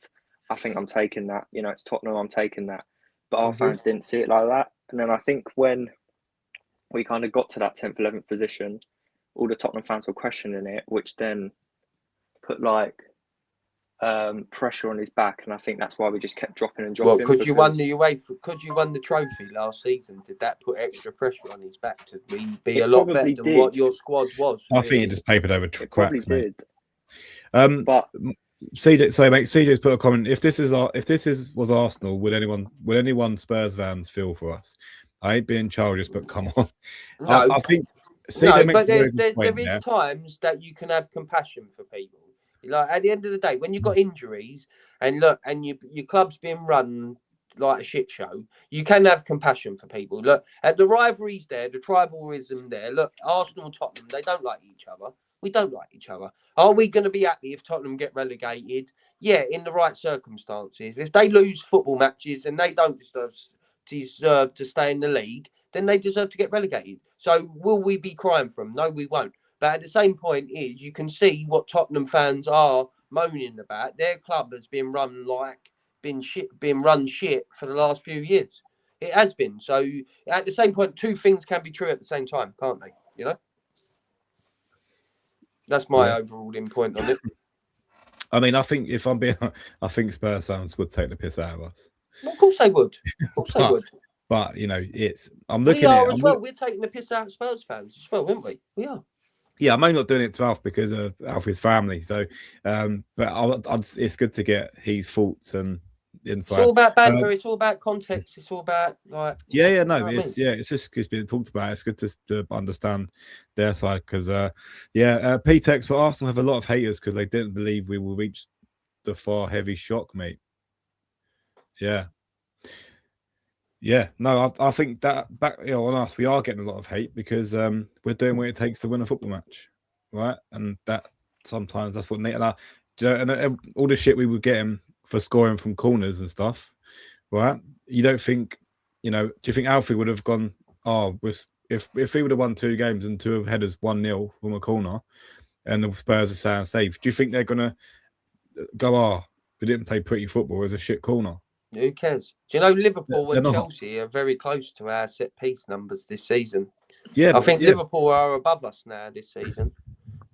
I think I'm taking that. It's Tottenham, I'm taking that. But our fans didn't see it like that. And then I think when we kind of got to that 10th, 11th position, all the Tottenham fans were questioning it, which then put pressure on his back. And I think that's why we just kept dropping and dropping. Well, because you won the trophy last season, did that put extra pressure on his back to be a lot better than what your squad was? I think it just papered over cracks, mate. But CJ, sorry, mate. CJ's put a comment. If this was Arsenal, would anyone Spurs fans feel for us? I ain't being childish, but come on. No, I think CJ makes a very good point there is times that you can have compassion for people. Like at the end of the day, when you've got injuries and your club's being run like a shit show, you can have compassion for people. Look, at the rivalries there, the tribalism there. Look, Arsenal and Tottenham, they don't like each other. We don't like each other. Are we going to be happy if Tottenham get relegated? Yeah, in the right circumstances. If they lose football matches and they don't deserve to stay in the league, then they deserve to get relegated. So will we be crying for them? No, we won't. But at the same point is you can see what Tottenham fans are moaning about. Their club has been run shit for the last few years. It has been. So at the same point, two things can be true at the same time, can't they? That's my overall point on it. I mean, I think I think Spurs fans would take the piss out of us. Well, of course they would. But I'm looking at it as well. We're taking the piss out of Spurs fans as well, aren't we? We are. Yeah, I'm only not doing it to Alf because of Alfie's family. So, but it's good to get his thoughts and insight. It's all about banter. It's all about context. It's all about it's just because being talked about. It's good to understand their side because P-Tex, but Arsenal have a lot of haters because they didn't believe we will reach the far heavy shock, mate. Yeah, no, I think that back on us, we are getting a lot of hate because we're doing what it takes to win a football match, right? And that sometimes that's what and all the shit we were getting for scoring from corners and stuff, right? You don't think, do you think Alfie would have gone? Oh, if he would have won 2 games and 2 headers 1-0 from a corner, and the Spurs are saying safe, do you think they're gonna go? we didn't play pretty football. It was a shit corner. Who cares? Do you know Liverpool They're and not. Chelsea are very close to our set piece numbers this season? Yeah, I think Liverpool are above us now this season.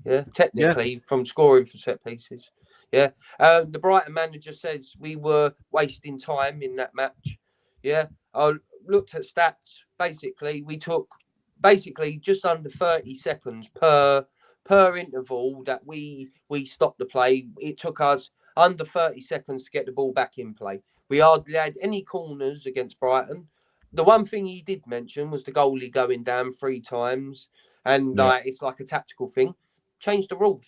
Yeah, technically from scoring for set pieces. Yeah, the Brighton manager says we were wasting time in that match. Yeah, I looked at stats. Basically, we took just under 30 seconds per interval that we stopped the play. It took us under 30 seconds to get the ball back in play. We hardly had any corners against Brighton. The one thing he did mention was the goalie going down 3 times, and it's like a tactical thing. Change the rules.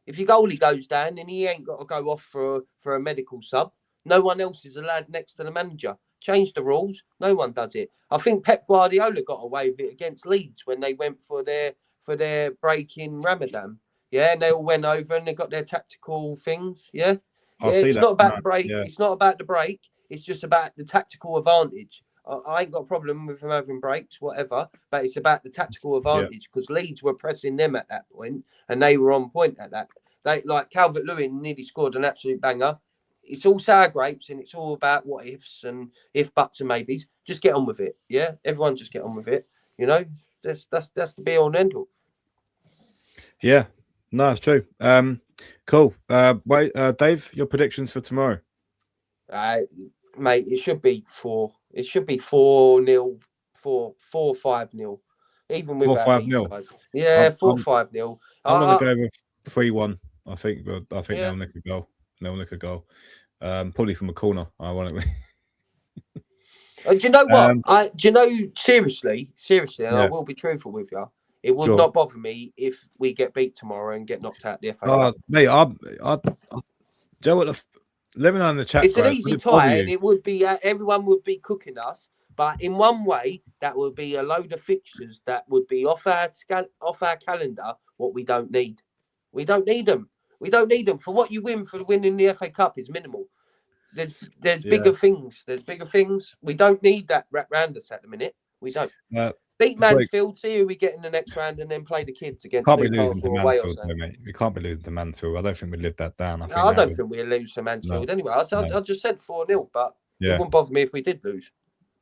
If your goalie goes down, then he ain't got to go off for a medical sub. No one else is allowed next to the manager. Change the rules. No one does it. I think Pep Guardiola got away with it against Leeds when they went for their break in Ramadan. Yeah, and they all went over and they got their tactical things. Yeah, it's not about the break. Yeah. It's not about the break. It's just about the tactical advantage. I ain't got a problem with them having breaks, whatever, but it's about the tactical advantage because Leeds were pressing them at that point and they were on point at that. They like Calvert-Lewin nearly scored an absolute banger. It's all sour grapes and it's all about what ifs and if buts and maybes. Just get on with it, yeah. Everyone just get on with it. You know, that's the be all and end all. Yeah, no, it's true. Cool. Dave, your predictions for tomorrow? Mate, it should be 4. It should be 4-0, 4-5-0. Even with 4-5-0. Yeah, 4-5-0. I'm gonna go with 3-1. I think they'll nick a goal. They'll nick a goal. Probably from a corner, ironically. Do you know what? Seriously, and I will be truthful with you. It would not bother me if we get beat tomorrow and get knocked out the FA Cup. Mate, do you know what? Let me know in the chat. It's an easy tie, and it would be everyone would be cooking us. But in one way, that would be a load of fixtures that would be off our calendar. What we don't need, we don't need them. We don't need them for what you win for winning the FA Cup is minimal. There's bigger things. There's bigger things. We don't need that round us at the minute. We don't. Beat Mansfield, see who we get in the next round, and then play the kids against Newcastle. Can't be losing to Mansfield, mate. We can't be losing to Mansfield. I don't think we lived that down. I don't think we'll lose to Mansfield anyway. I just said 4-0, but it wouldn't bother me if we did lose.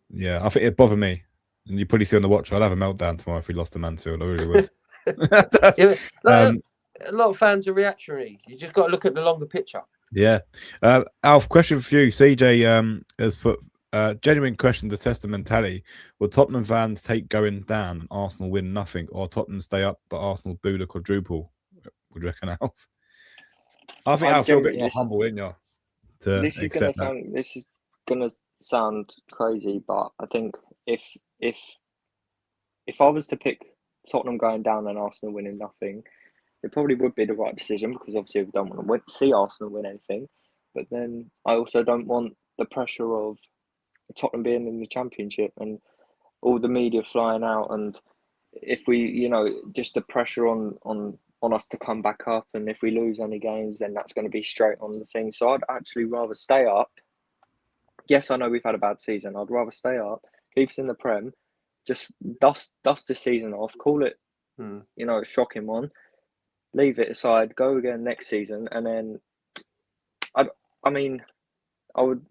Yeah, I think it'd bother me. And you probably see on the watch, I'd have a meltdown tomorrow if we lost to Mansfield. I really would. A lot of fans are reactionary. You just got to look at the longer picture. Yeah. Alf, question for you. CJ has put genuine question to test the mentality. Will Tottenham fans take going down and Arsenal win nothing, or Tottenham stay up but Arsenal do the quadruple? Would you reckon, Alf? I think Alf, you're a bit more humble, isn't you? This is gonna sound crazy, but I think if I was to pick Tottenham going down and Arsenal winning nothing, it probably would be the right decision because obviously we don't want to see Arsenal win anything. But then I also don't want the pressure of Tottenham being in the Championship and all the media flying out, and if we, just the pressure on us to come back up, and if we lose any games, then that's going to be straight on the thing. So I'd actually rather stay up. Yes, I know we've had a bad season. I'd rather stay up, keep us in the Prem, just dust the season off, call it, a shocking one, leave it aside, go again next season, and then I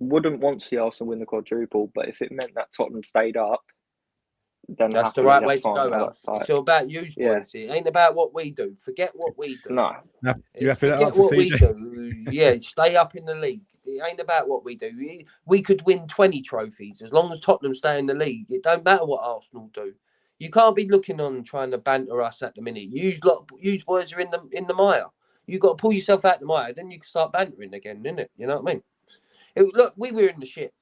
wouldn't want to see Arsenal win the quadruple, but if it meant that Tottenham stayed up, then that's the right way to go, Alf. It's all about you, boys. It ain't about what we do. Forget what we do. No. You happy to answer, CJ? We do. Stay up in the league. It ain't about what we do. We could win 20 trophies as long as Tottenham stay in the league. It don't matter what Arsenal do. You can't be looking on trying to banter us at the minute. You boys are in the mire. You got to pull yourself out the mire, then you can start bantering again, innit? You know what I mean? Look, we were in the shit.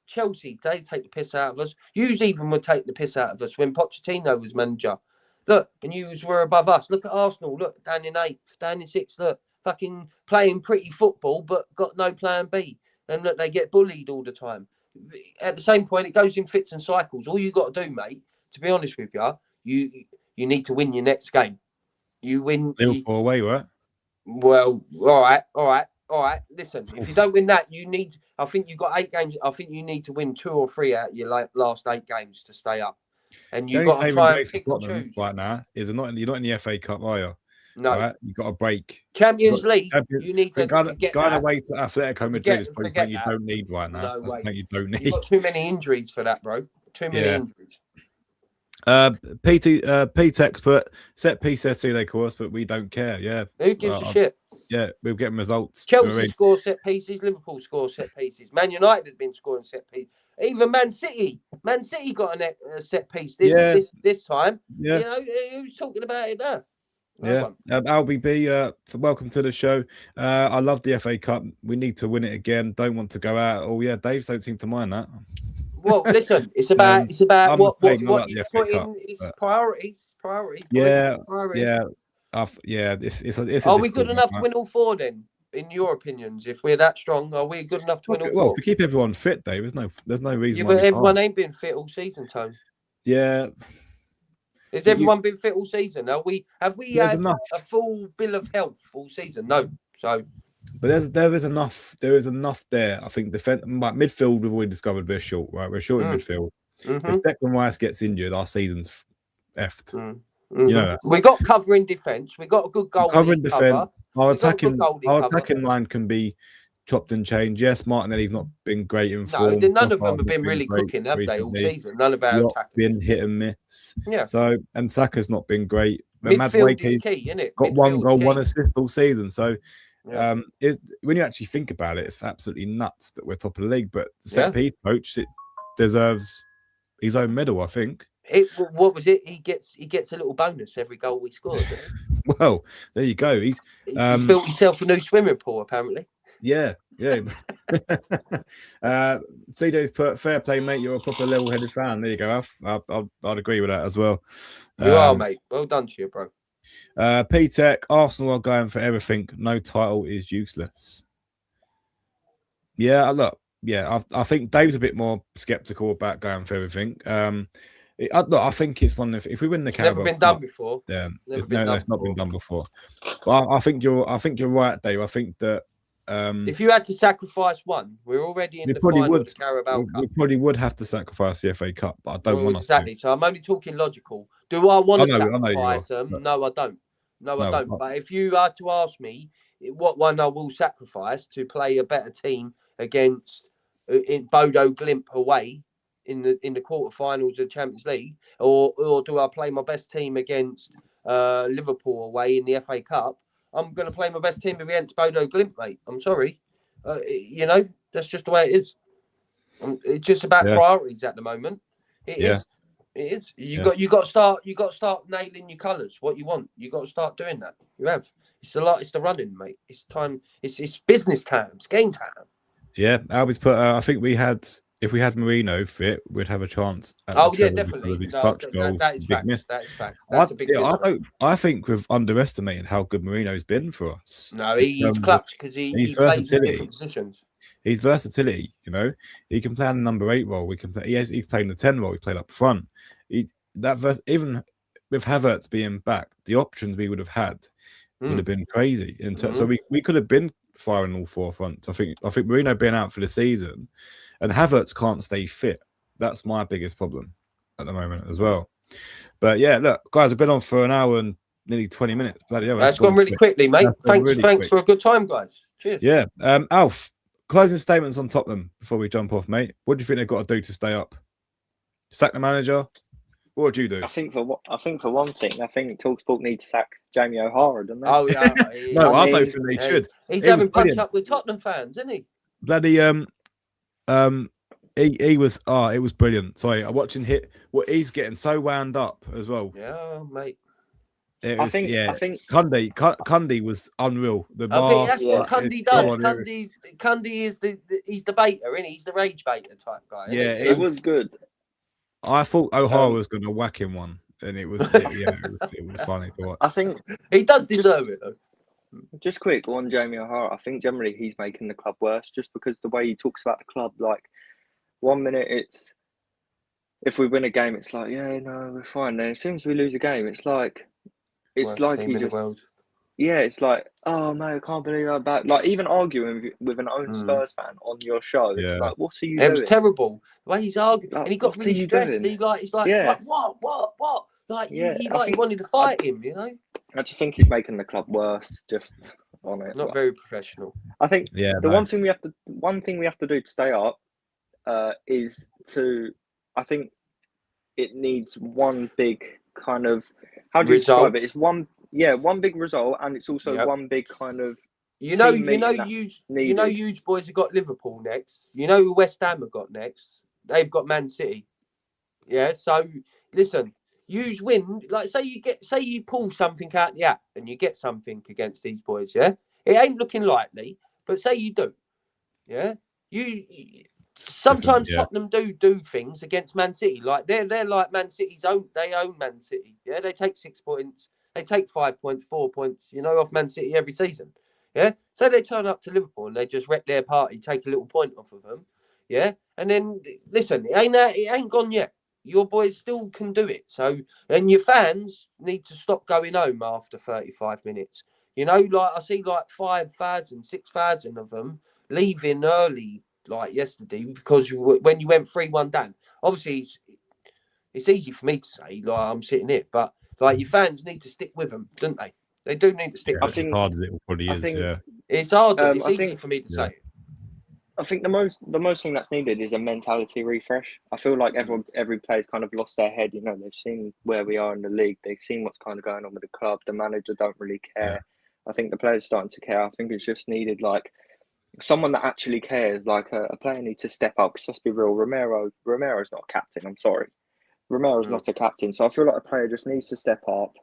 Chelsea, they take the piss out of us. Yous even would take the piss out of us when Pochettino was manager. Look, and yous were above us. Look at Arsenal. Look, down in 8th, down in 6th. Look, fucking playing pretty football, but got no plan B. And look, they get bullied all the time. At the same point, it goes in fits and cycles. All you got to do, mate, to be honest with you, you need to win your next game. You win. Liverpool away, right? Well, all right. Listen, if you don't win that, I think you've got 8 games. I think you need to win 2 or 3 out of your last 8 games to stay up. And you've got to try and pick and choose. Right now, you're not in the FA Cup, are you? No. Right? You've got a break. Champions League, Champions- you need to forget going that. away to Atletico Madrid is probably Forget something you that. don't need right now. No That's way. something you don't You've need. got too many injuries for that, bro. Too many injuries. Pete expert set piece SC they call us, but we don't care. Yeah. Who gives a shit? Yeah, we'll get them results. Chelsea score set pieces, Liverpool score set pieces. Man United has been scoring set pieces. Even Man City got a set piece this time. Yeah. You know, who's talking about it now? No one. Albie B, welcome to the show. I love the FA Cup. We need to win it again. Don't want to go out. Oh yeah, Dave don't seem to mind that. Well, listen, it's about what you put in is priorities. Yeah. It's Are we good enough to win all 4 then? In your opinions, if we're that strong, are we good enough to win all 4? Well, if we keep everyone fit, Dave, there's no reason. Yeah, but everyone ain't been fit all season, Tone. Yeah. Has everyone been fit all season? Have we had a full bill of health all season? No. So, but there is enough. There is enough there. I think midfield we've already discovered we're short. Right, we're short in midfield. If Declan Rice gets injured, our season's effed. You know that. We got cover in defence. We got a good goal. Cover in defence. Our attacking line can be chopped and changed. Yes, Martinelli's not been great in form. No, none of them have been really cooking, have they, all season? None of our attacking. Been hit and miss. Yeah. So, and Saka's not been great. Midfield is key, isn't it? Got 1 goal, 1 assist all season. So, when you actually think about it, it's absolutely nuts that we're top of the league. But the set piece coach, it deserves his own medal, I think. What was it? He gets a little bonus every goal we scored. Well, there you go. He's built himself a new swimming pool, apparently. Yeah. CJ's put fair play, mate. You're a proper level-headed fan. There you go. I'd agree with that as well. You are, mate. Well done to you, bro. P-Tech, Arsenal are going for everything. No title is useless. Yeah, look. Yeah, I think Dave's a bit more skeptical about going for everything. I think it's one of if we win the Carabao, never been done before. Yeah, it's not been done before. But I think you're right, Dave. I think that if you had to sacrifice one, we're already in the final of the Carabao Cup. We probably would have to sacrifice the FA Cup, but I don't want us to. Exactly. So I'm only talking logical. Do I want to sacrifice them? No, I don't. No, I don't. But if you are to ask me what one I will sacrifice to play a better team against in Bodo Glimt away in the quarterfinals of Champions League, or do I play my best team against Liverpool away in the FA Cup? I'm going to play my best team against Bodo Glimt, mate. I'm sorry, that's just the way it is. It's just about priorities at the moment. It is. You got to start nailing your colours. What you want, you got to start doing that. You have. It's the running, mate. It's time. It's business time. It's game time. Yeah, Albie's put. I think if we had Marino fit, we'd have a chance. Definitely. That is fact. That is fact. That's a big. I think we've underestimated how good Marino's been for us. No, he's clutch because he plays in different positions. His versatility, he can play in the number 8 role. He's playing the 10 role. He's played up front. Even with Havertz being back, the options we would have had would have been crazy. So we could have been firing all 4 fronts. I think Marino being out for the season, and Havertz can't stay fit. That's my biggest problem at the moment as well. But yeah, look, guys, I've been on for an hour and nearly 20 minutes. Bloody hell, that's gone really quickly, mate. Thanks for a good time, guys. Cheers. Yeah, Alf, closing statements on Tottenham before we jump off, mate. What do you think they've got to do to stay up? Sack the manager? What would you do? I think for one thing, I think TalkSport needs to sack Jamie O'Hara, don't they? Oh yeah. I don't think they should. He's having punch up with Tottenham fans, isn't he? Bloody he was it was brilliant. Sorry, I'm watching he's getting so wound up as well. Yeah, mate. I think Cundy was unreal. That's what Cundy does. Cundy is he's the baiter, isn't he? He's the rage baiter type guy. Yeah, it was good. I thought O'Hara was going to whack him one, and it was it was funny to watch. I think he does deserve it though. Just quick on Jamie O'Hara, I think generally he's making the club worse just because the way he talks about the club. Like 1 minute it's if we win a game, it's like we're fine. Then as soon as we lose a game, it's like he just it's like oh man, I can't believe how bad. Like even arguing with an own Spurs fan on your show, it's like what are you doing? It was terrible the way he's arguing, and he got really stressed. And he's like what? Like he wanted to fight him, I just think he's making the club worse. Just on it. Not very professional. I think Yeah, the no. one thing we have to do to stay up is to. I think it needs one big kind of. How do you Result. describe it? It's one big result, and it's also Yep. one big kind of. You know, team meeting that's needed. you boys have got Liverpool next. You know who West Ham have got next? They've got Man City. Yeah. So listen, use win. Like say you pull something out the app and you get something against these boys. Yeah. It ain't looking likely, but say you do. Yeah. You sometimes Yeah. Tottenham do things against Man City. Like they're like Man City's own. They own Man City. Yeah. They take 6 points. They take 5 points, 4 points. Off Man City every season. Yeah. So they turn up to Liverpool and they just wreck their party, take a little point off of them. Yeah. And then listen, it ain't gone yet. Your boys still can do it. So, and your fans need to stop going home after 35 minutes. Like I see like 5,000, 6,000 of them leaving early like yesterday because when you went 3-1 down, obviously it's easy for me to say, like I'm sitting here, but like your fans need to stick with them, don't they? They do need to stick with them. As hard as it probably is, yeah. It's hard. It's easy for me to say. I think the most thing that's needed is a mentality refresh. I feel like every player's kind of lost their head. They've seen where we are in the league. They've seen what's kind of going on with the club. The manager don't really care. Yeah. I think the players starting to care. I think it's just needed like someone that actually cares. Like a player needs to step up. Because let's be real, Romero's not a captain. I'm sorry, Romero's not a captain. So I feel like a player just needs to step up.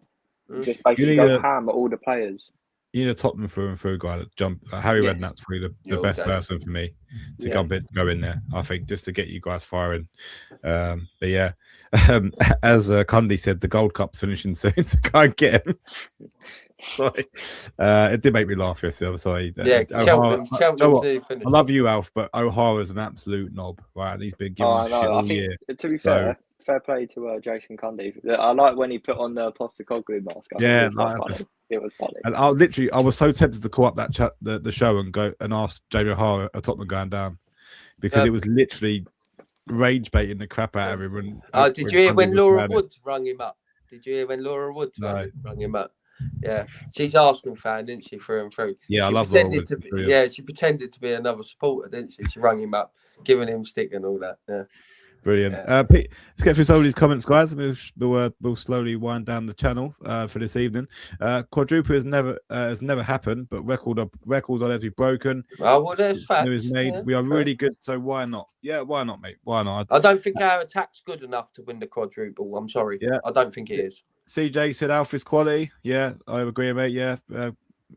Just basically go ham at all the players. You need a Tottenham through and through guy that jump. Harry Redknapp's probably the best person for me to go in there. I think just to get you guys firing. But yeah, as Cundy said, the Gold Cup's finishing soon, so can't get him. Sorry, it did make me laugh yesterday. I'm sorry. Yeah, Cheltenham I love you, Alf, but O'Hara's an absolute knob, right? And he's been giving us shit all year. To be fair play to Jason Cundy. I like when he put on the Postecoglou mask. It was funny. And I was so tempted to call up that chat, the show, and go and ask Jamie O'Hara a Tottenham going down because it was literally rage baiting the crap out of him. Did you hear when Laura Woods rung him up? Rung him up? Yeah, she's Arsenal fan, didn't she, through and through? Yeah, I love Laura Woods. She pretended to be another supporter, didn't she? She rung him up, giving him stick and all that. Yeah. Brilliant. Pete, let's get through some of these comments, guys. We'll slowly wind down the channel for this evening. Quadruple has never happened, but records are there to be broken. Well, there's facts. Is made. Yeah, we are really good, so why not? Yeah, why not, mate? Why not? I don't think our attack's good enough to win the quadruple. I'm sorry. Yeah, I don't think it is. CJ said Alfie's quality. Yeah, I agree, mate. Yeah.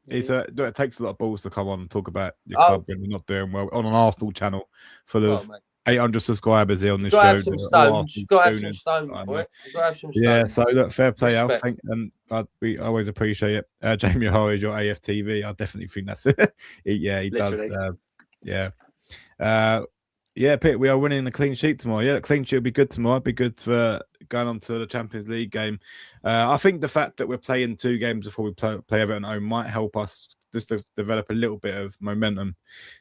It takes a lot of balls to come on and talk about your club when you're not doing well on an Arsenal channel full of 800 subscribers here on this show. Have some stones. Got to have some stones, boy. Yeah, so look, fair play, Alf. And we always appreciate it. Jamie O'Hara is your AFTV. I definitely think that's it. He literally does. Pete, we are winning the clean sheet tomorrow. Yeah, the clean sheet will be good tomorrow. It'll be good for going on to the Champions League game. I think the fact that we're playing 2 games before we play Everton at home might help us just to develop a little bit of momentum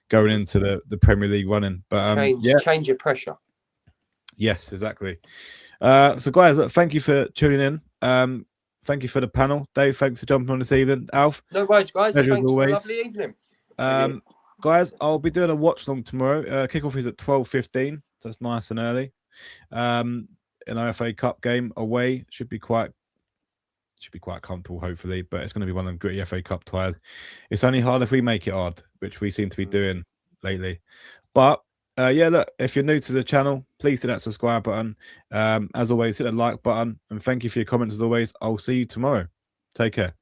going into the Premier League running. But change your pressure. Yes, exactly. So guys, look, thank you for tuning in. Thank you for the panel. Dave, thanks for jumping on this evening. Alf. No worries, guys. Thanks for a lovely evening. Guys, I'll be doing a watch long tomorrow. Kickoff is at 12:15, so it's nice and early. An FA Cup game away should be quite comfortable, hopefully, but it's going to be one of them gritty FA Cup ties. It's only hard if we make it hard, which we seem to be doing lately. But look, if you're new to the channel, please hit that subscribe button. As always, hit the like button, and thank you for your comments as always. I'll see you tomorrow. Take care.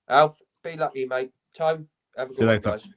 Alf, be lucky, mate. Time. Have a good one, guys.